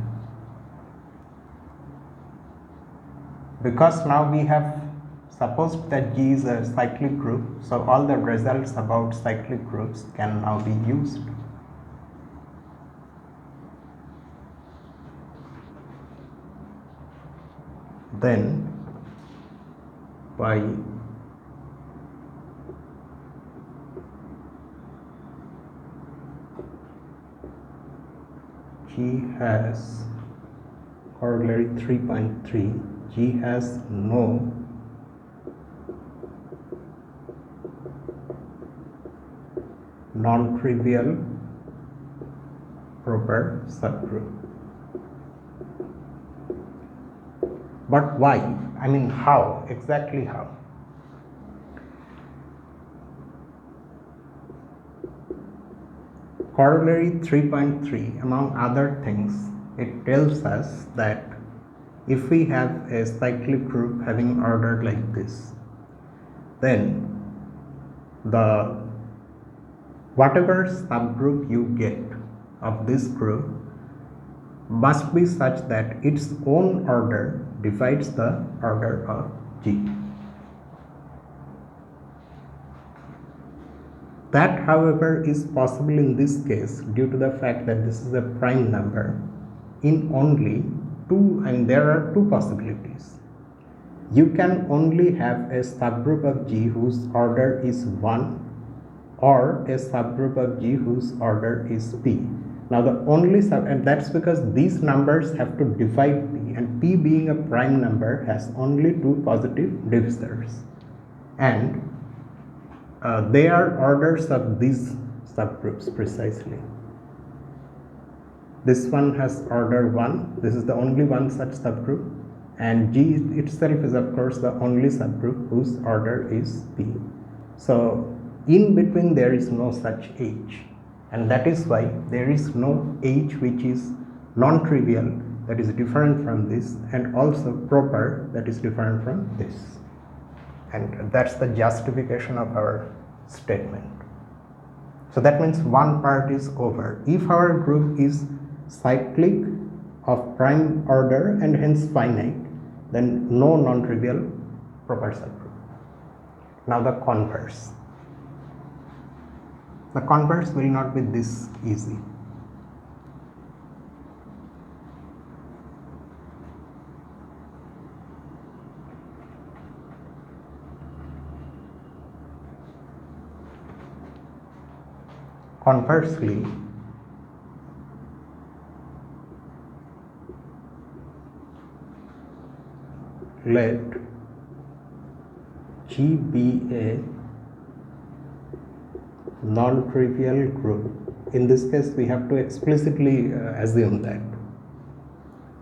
Because now we have supposed that G is a cyclic group, so all the results about cyclic groups can now be used. Then by G has corollary 3.3, G has no non-trivial proper subgroup. But why? I mean, how? Exactly how? Corollary 3.3, among other things, it tells us that if we have a cyclic group having order like this, then the whatever subgroup you get of this group must be such that its own order divides the order of G. That, however, is possible in this case due to the fact that this is a prime number in only two, and there are two possibilities. You can only have a subgroup of G whose order is 1, or a subgroup of G whose order is P. Now the only and that's because these numbers have to divide P, and P being a prime number has only two positive divisors, and they are orders of these subgroups precisely. This one has order 1, this is the only one such subgroup, and G itself is of course the only subgroup whose order is P. So in between there is no such H, and that is why there is no H which is non-trivial, that is different from this, and also proper, that is different from this. And that's the justification of our statement. So that means one part is over. If our group is cyclic of prime order and hence finite, then no non-trivial proper subgroup. Now the converse. The converse will not be this easy. Conversely, let G be a non-trivial group. In this case, we have to explicitly assume that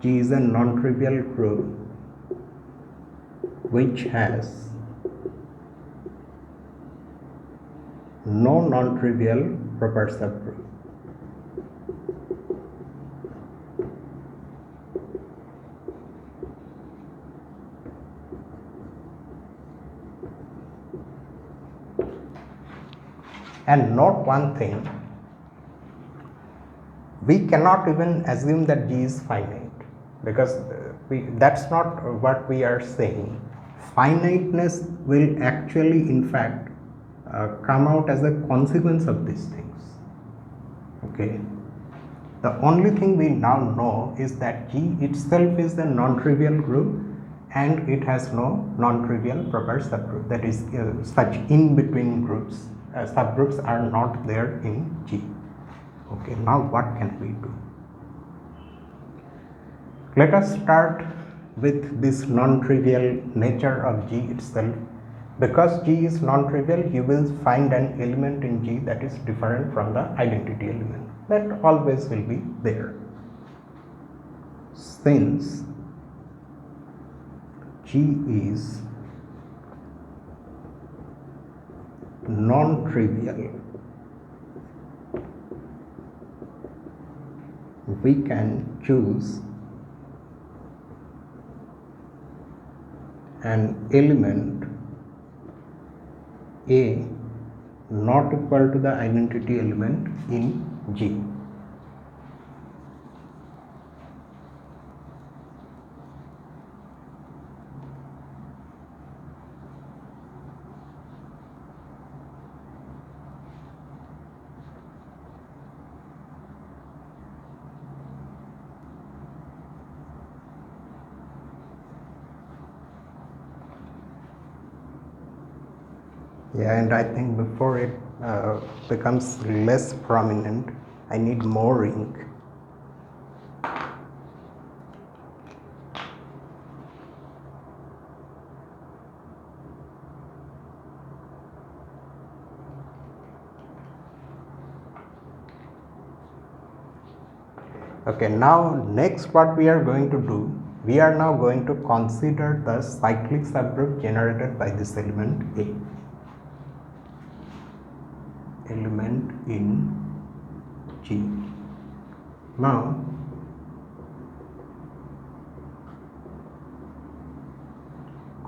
G is a non-trivial group which has no non-trivial proper subgroup. And note one thing, we cannot even assume that G is finite, because that's not what we are saying. Finiteness will actually in fact come out as a consequence of these things. Okay, the only thing we now know is that G itself is a non-trivial group and it has no non-trivial proper subgroup, that is such in-between groups, subgroups are not there in G. Okay, now what can we do? Let us start with this non-trivial nature of G itself. Because G is non-trivial, you will find an element in G that is different from the identity element. That always will be there. Since G is non-trivial, we can choose an element A not equal to the identity element in G. Yeah, and I think before it becomes less prominent, I need more ink. Okay, now next what we are going to do, we are now going to consider the cyclic subgroup generated by this element A. Element in G. Now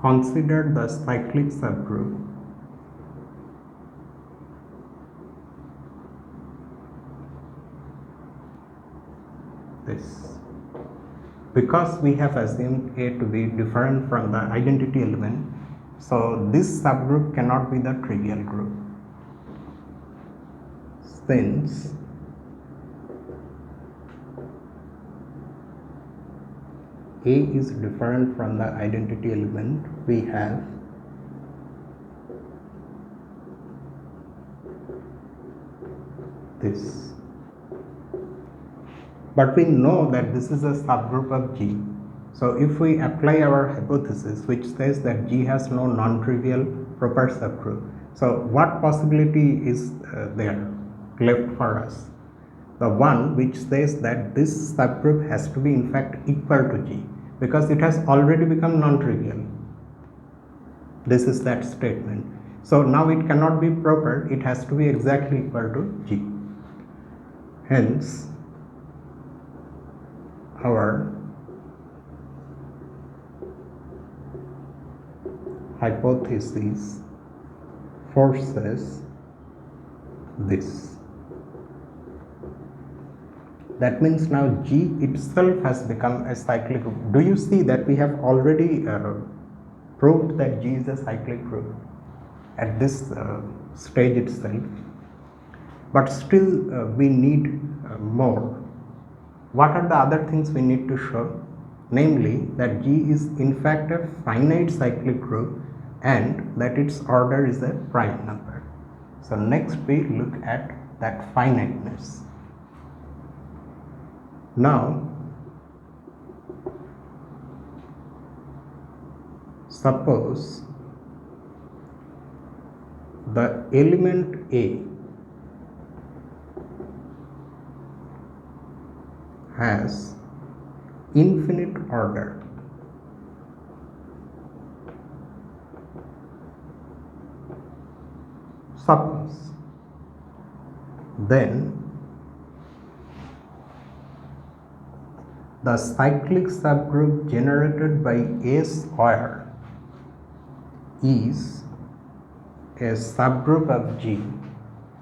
consider the cyclic subgroup this. Because we have assumed A to be different from the identity element, so this subgroup cannot be the trivial group. Since A is different from the identity element, we have this. But we know that this is a subgroup of G. So if we apply our hypothesis, which says that G has no non-trivial proper subgroup, so what possibility is there left for us? The one which says that this subgroup has to be in fact equal to G, because it has already become non-trivial. This is that statement. So now it cannot be proper, it has to be exactly equal to G. Hence, our hypothesis forces this. That means now G itself has become a cyclic group. Do you see that we have already proved that G is a cyclic group at this stage itself? But still we need more. What are the other things we need to show? Namely, that G is in fact a finite cyclic group and that its order is a prime number. So next we look at that finiteness. Now, suppose the element A has infinite order. Suppose then the cyclic subgroup generated by A square is a subgroup of G,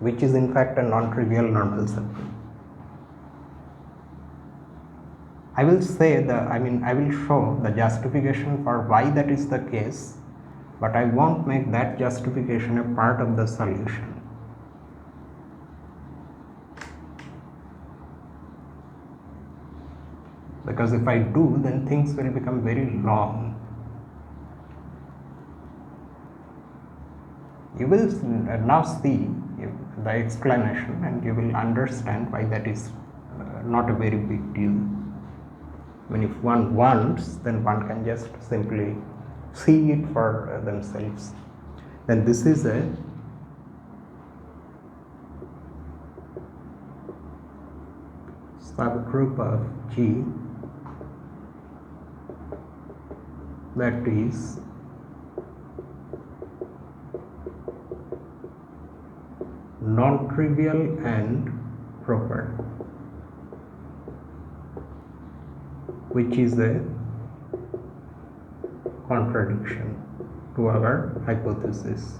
which is in fact a non-trivial normal subgroup. I will show the justification for why that is the case, but I won't make that justification a part of the solution. Because if I do, then things will become very long. You will now see the explanation and you will understand why that is not a very big deal. When if one wants, then one can just simply see it for themselves. Then this is a subgroup of G that is non-trivial and proper, which is a contradiction to our hypothesis.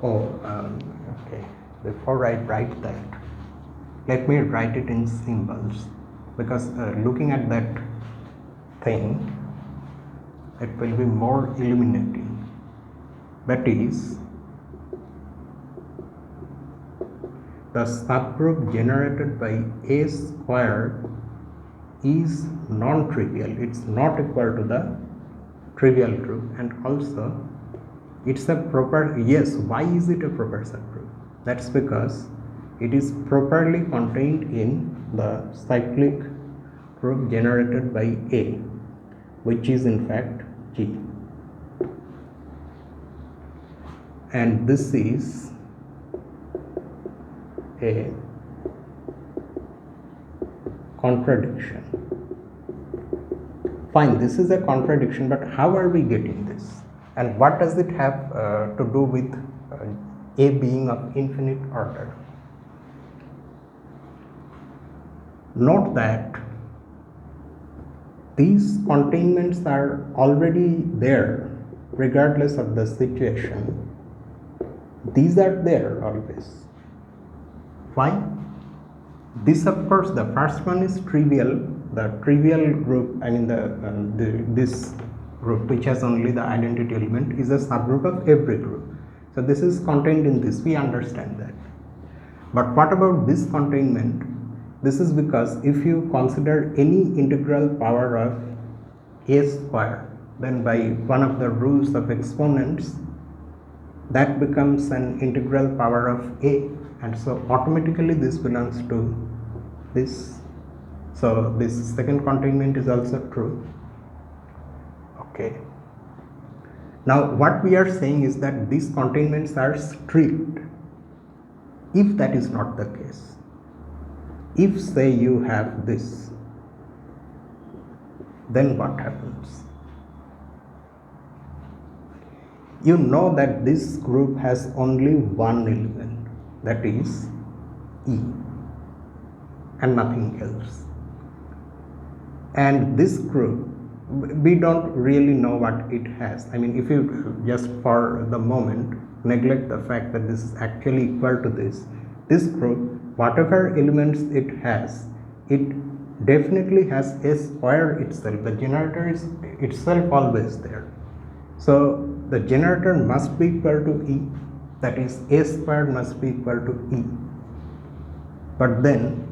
Okay. Before I write that, let me write it in symbols, because looking at that thing, it will be more illuminating. That is, the subgroup generated by A square is non-trivial. It's not equal to the trivial group, and also it's a proper. Yes, why is it a proper subgroup? That's because it is properly contained in the cyclic group generated by A, which is in fact G. And this is a contradiction. Fine, this is a contradiction, but how are we getting this? And what does it have to do with A being of infinite order? Note that these containments are already there regardless of the situation. These are there always. Why? This, of course, the first one is trivial. The trivial group, this group which has only the identity element, is a subgroup of every group. So this is contained in this, we understand that. But what about this containment? This is because if you consider any integral power of A square, then by one of the rules of exponents, that becomes an integral power of A, and so automatically this belongs to this. So this second containment is also true. Okay. Now what we are saying is that these containments are strict. If that is not the case, if say you have this, then what happens? You know that this group has only one element, that is E, and nothing else. And this group, we don't really know what it has. I mean, if you just for the moment neglect the fact that this is actually equal to this group, whatever elements it has, it definitely has A square itself. The generator is itself always there. So the generator must be equal to E, that is A squared must be equal to E. But then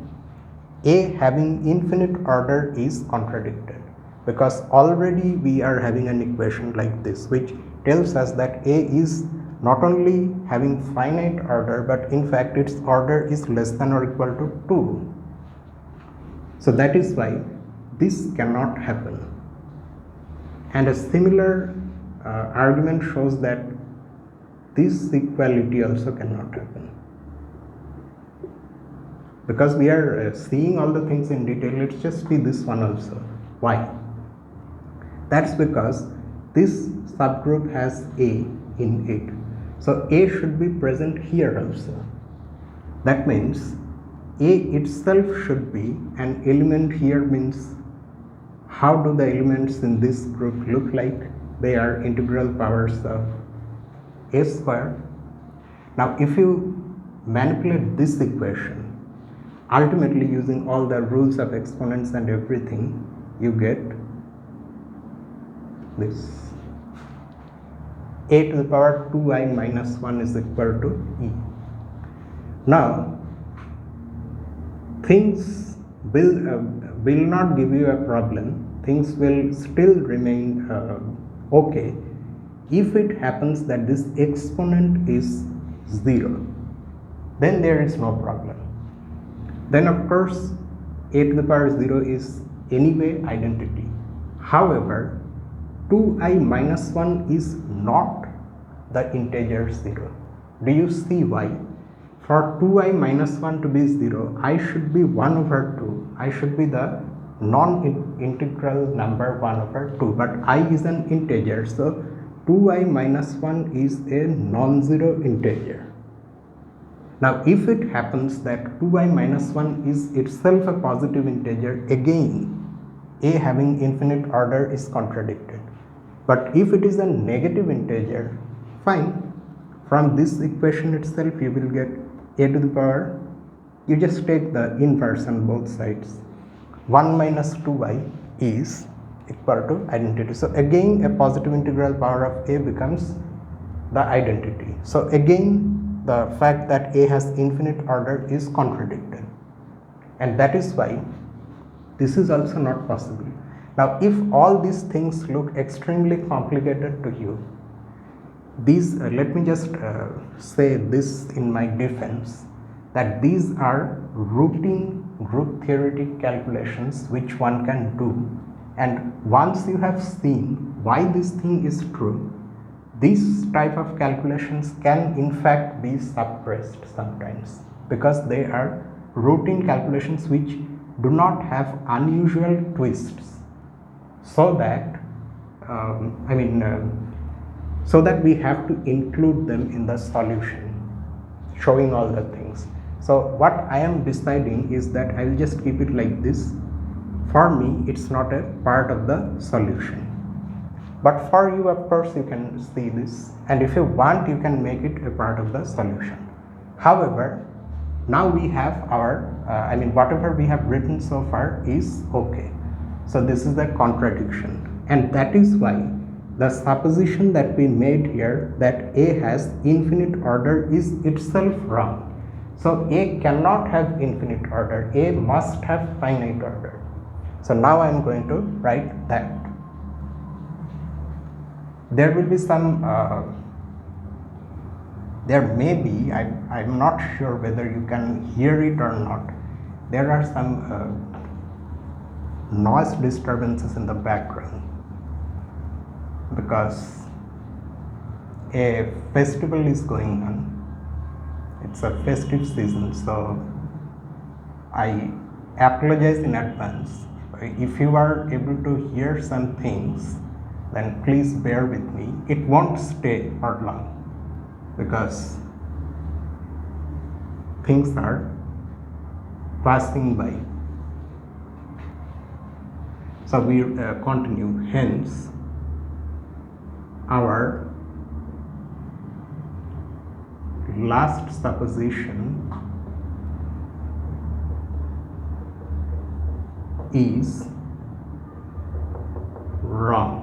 A having infinite order is contradicted, because already we are having an equation like this which tells us that A is not only having finite order, but in fact its order is less than or equal to 2. So that is why this cannot happen. And a similar argument shows that this equality also cannot happen. Because we are seeing all the things in detail, let's just see this one also. Why? That's because this subgroup has A in it. So A should be present here also. That means A itself should be an element here. Means how do the elements in this group look like? They are integral powers of A square. Now if you manipulate this equation, ultimately using all the rules of exponents and everything, you get this. A to the power 2i minus 1 is equal to E. Now things will not give you a problem. Things will still remain okay if it happens that this exponent is 0. Then there is no problem. Then of course A to the power 0 is anyway identity. However, 2i minus 1 is not the integer 0. Do you see why? For 2i minus 1 to be 0, I should be 1 over 2. I should be the non-integral number 1 over 2, but I is an integer, so 2i minus 1 is a non-zero integer. Now if it happens that 2i minus 1 is itself a positive integer, again A having infinite order is contradicted. But if it is a negative integer, fine. From this equation itself you will get A to the power, you just take the inverse on both sides. 1 minus 2i is equal to identity. So again a positive integral power of A becomes the identity. So again the fact that A has infinite order is contradicted, and that is why this is also not possible. Now if all these things look extremely complicated to you, these let me just say this in my defense, that these are routine group theoretic calculations which one can do, and once you have seen why this thing is true, these type of calculations can in fact be suppressed sometimes, because they are routine calculations which do not have unusual twists, so that so that we have to include them in the solution, showing all the things. So what I am deciding is that I will just keep it like this. For me, it's not a part of the solution. But for you, of course, you can see this, and if you want, you can make it a part of the solution. However, now we have our, whatever we have written so far is okay. So this is the contradiction, and that is why the supposition that we made here that A has infinite order is itself wrong. So A cannot have infinite order, A must have finite order. So now I am going to write that. There will be some, there may be, I'm not sure whether you can hear it or not, there are some noise disturbances in the background, because a festival is going on. It's a festive season, so I apologize in advance. If you are able to hear some things, then please bear with me. It won't stay for long, because things are passing by. So we continue. Hence, our last supposition is wrong.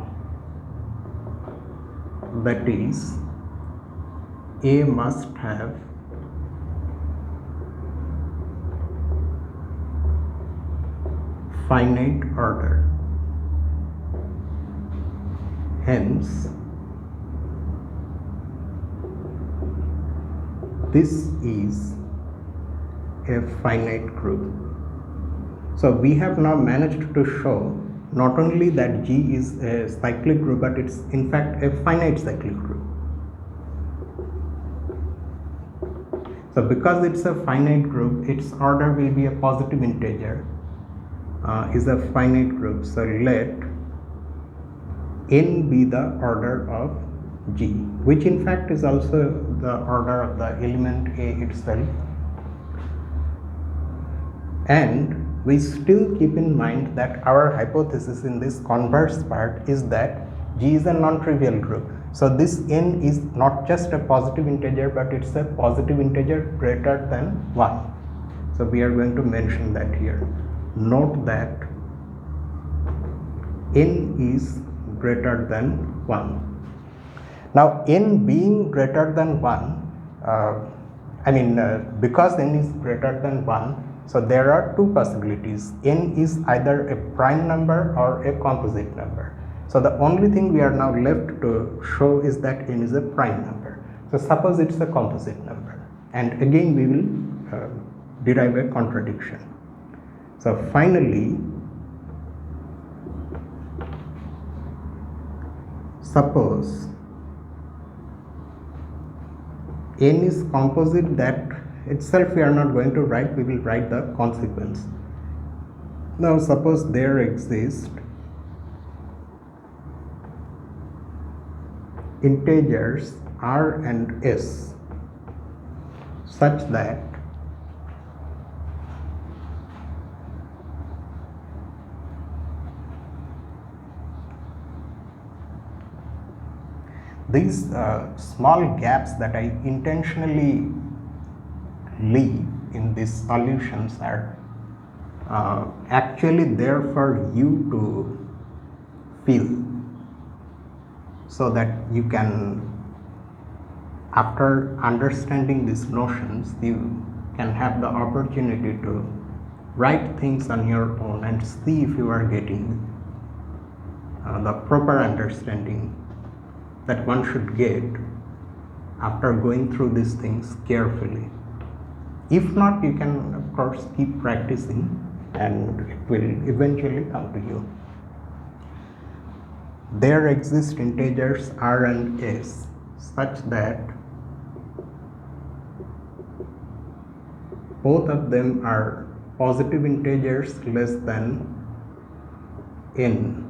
That is, A must have finite order. Hence, this is a finite group. So we have now managed to show not only that G is a cyclic group, but it's in fact a finite cyclic group. So because it's a finite group, its order will be a positive integer, is a finite group. So let N be the order of G, which in fact is also the order of the element A itself, and we still keep in mind that our hypothesis in this converse part is that G is a non-trivial group. So this n is not just a positive integer, but it's a positive integer greater than 1. So we are going to mention that here. Note that n is greater than 1. Now n being greater than 1, because n is greater than 1, so there are two possibilities. N is either a prime number or a composite number. So the only thing we are now left to show is that n is a prime number. So suppose it's a composite number, and again we will derive a contradiction. So finally, suppose n is composite, that itself we are not going to write, we will write the consequence. Now suppose there exist integers r and s such that these small gaps that I intentionally leave in these solutions are actually there for you to fill, so that you can, after understanding these notions, you can have the opportunity to write things on your own and see if you are getting the proper understanding that one should get after going through these things carefully. If not, you can of course keep practicing and it will eventually come to you. There exist integers r and s such that both of them are positive integers less than n.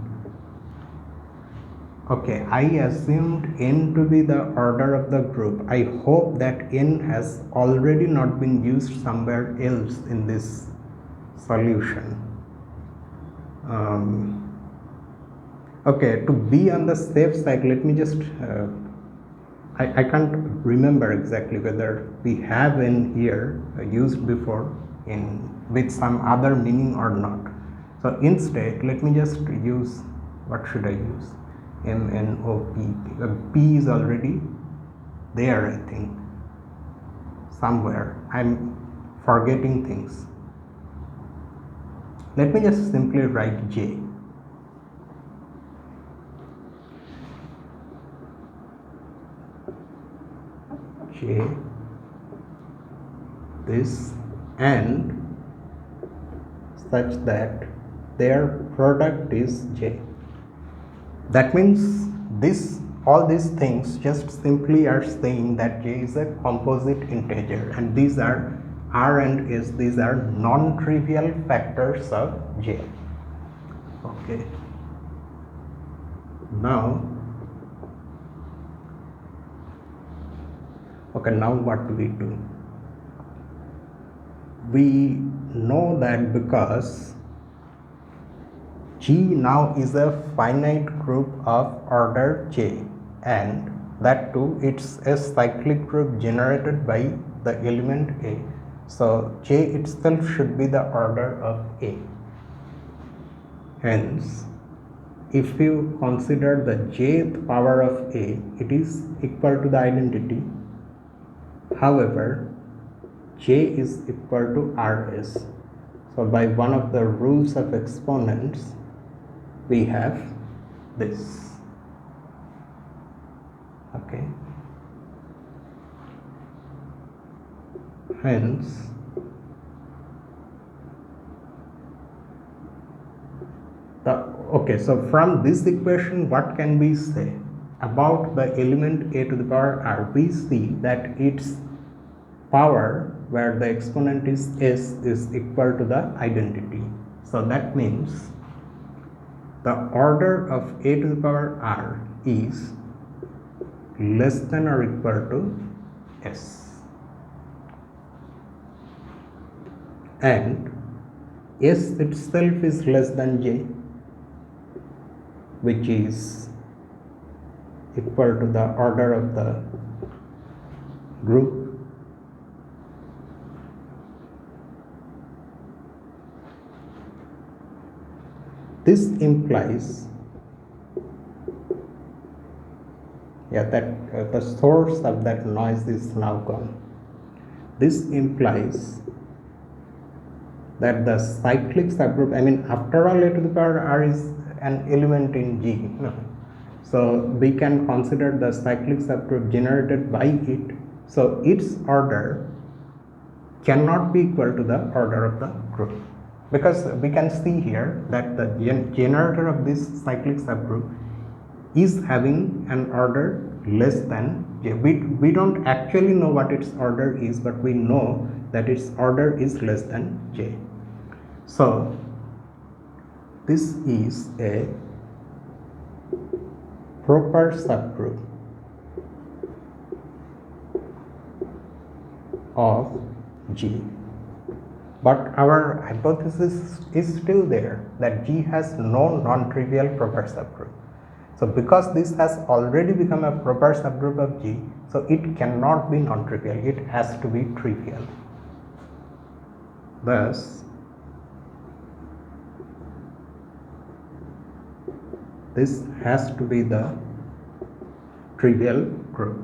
Okay, I assumed n to be the order of the group. I hope that n has already not been used somewhere else in this solution. Okay, to be on the safe side, let me just I can't remember exactly whether we have n here used before in with some other meaning or not. So instead, let me just use, what should I use? MNOP. P is already there, I think, somewhere. I'm forgetting things. Let me just simply write J. J, this, and such that their product is J. That means all these things just simply are saying that J is a composite integer, and these are r and s, these are non-trivial factors of J. Okay. Now what do we do? We know that because G now is a finite group of order J, and that too it's a cyclic group generated by the element A. So J itself should be the order of A. Hence, if you consider the jth power of A, it is equal to the identity. However, J is equal to Rs. So by one of the rules of exponents, we have this. Okay. Hence, so from this equation, what can we say about the element a to the power r? We see that its power, where the exponent is s, is equal to the identity. So that means the order of a to the power r is less than or equal to S, and S itself is less than J, which is equal to the order of the group. This implies that the source of that noise is now gone. This implies that the cyclic subgroup, after all, a to the power r is an element in G. No? So we can consider the cyclic subgroup generated by it. So its order cannot be equal to the order of the group, because we can see here that the generator of this cyclic subgroup is having an order less than J. We don't actually know what its order is, but we know that its order is less than J. So this is a proper subgroup of G. But our hypothesis is still there that G has no non-trivial proper subgroup. So because this has already become a proper subgroup of G, so it cannot be non-trivial, it has to be trivial. Thus, this has to be the trivial group,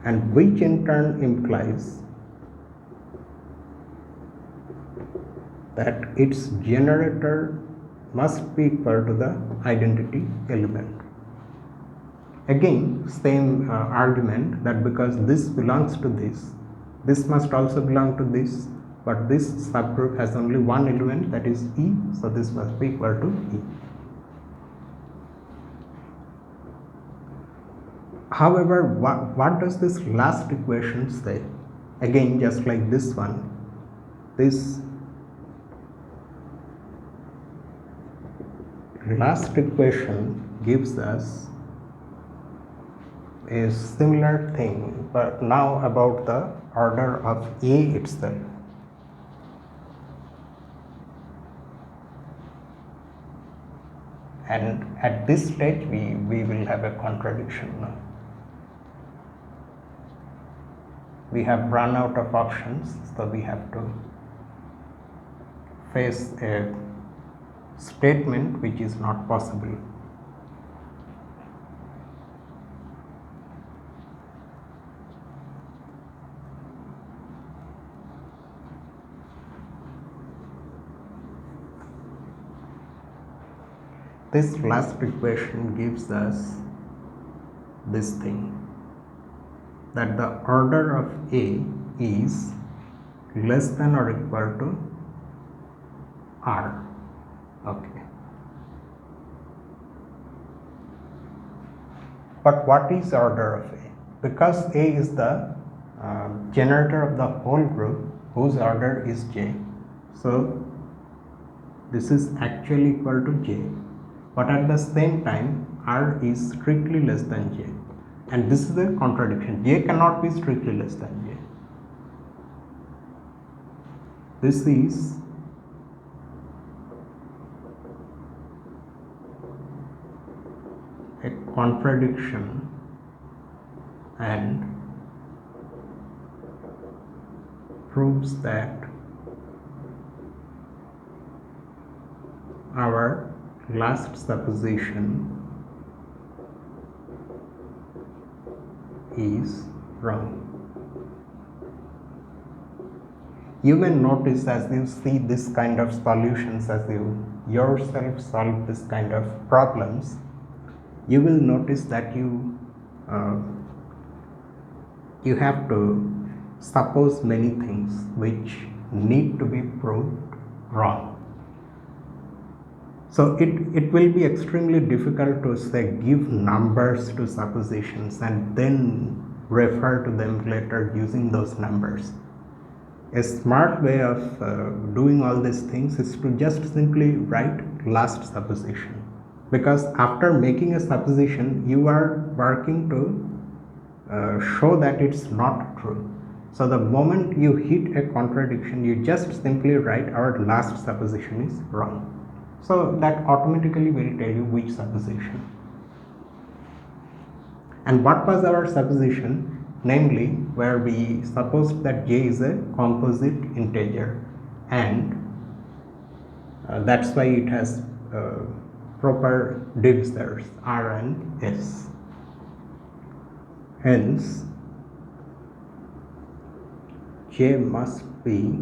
and which in turn implies that its generator must be equal to the identity element. Again, same argument, that because this belongs to this must also belong to this, but this subgroup has only one element, that is E, so this must be equal to E. However, what does this last equation say? Again, just like this one, this last equation gives us a similar thing, but now about the order of A itself. And at this stage we will have a contradiction now. We have run out of options, so we have to face a statement which is not possible. This last equation gives us this thing, that the order of A is less than or equal to R. Okay. But what is order of A? Because A is the generator of the whole group whose order is J, so this is actually equal to J, but at the same time R is strictly less than J, and this is a contradiction. J cannot be strictly less than J. This is a contradiction and proves that our last supposition is wrong. You may notice, as you see this kind of solutions, as you yourself solve this kind of problems, you will notice that you have to suppose many things which need to be proved wrong. So it will be extremely difficult to say give numbers to suppositions and then refer to them later using those numbers. A smart way of doing all these things is to just simply write last supposition, because after making a supposition you are working to show that it's not true. So the moment you hit a contradiction, you just simply write our last supposition is wrong. So that automatically will tell you which supposition. And what was our supposition? Namely, where we supposed that j is a composite integer, and that's why it has proper divisors r and s. Hence, j must be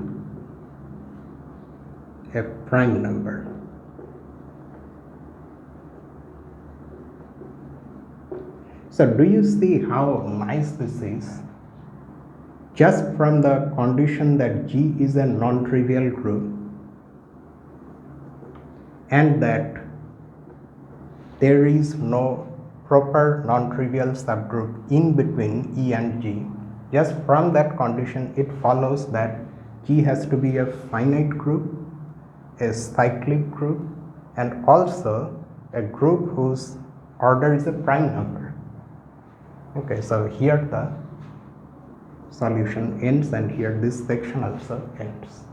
a prime number. So do you see how nice this is? Just from the condition that G is a non-trivial group and that there is no proper non-trivial subgroup in between E and G, just from that condition it follows that G has to be a finite group, a cyclic group, and also a group whose order is a prime number. Okay, so here the solution ends, and here this section also ends.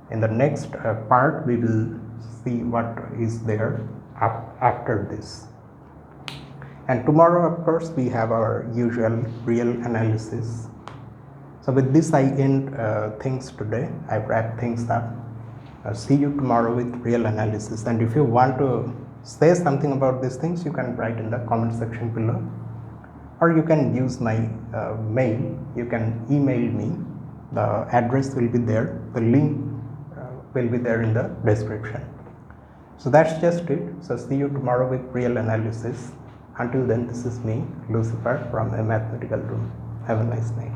In the next part we will see what is there after this. And tomorrow, of course, we have our usual real analysis. So with this I end things today. I wrap things up. See you tomorrow with real analysis. And if you want to say something about these things, you can write in the comment section below, or you can use my mail. You can email me. The address will be there. The link will be there in the description. So that's just it. So see you tomorrow with real analysis. Until then, this is me, Lucifer, from a mathematical room. Have a nice night.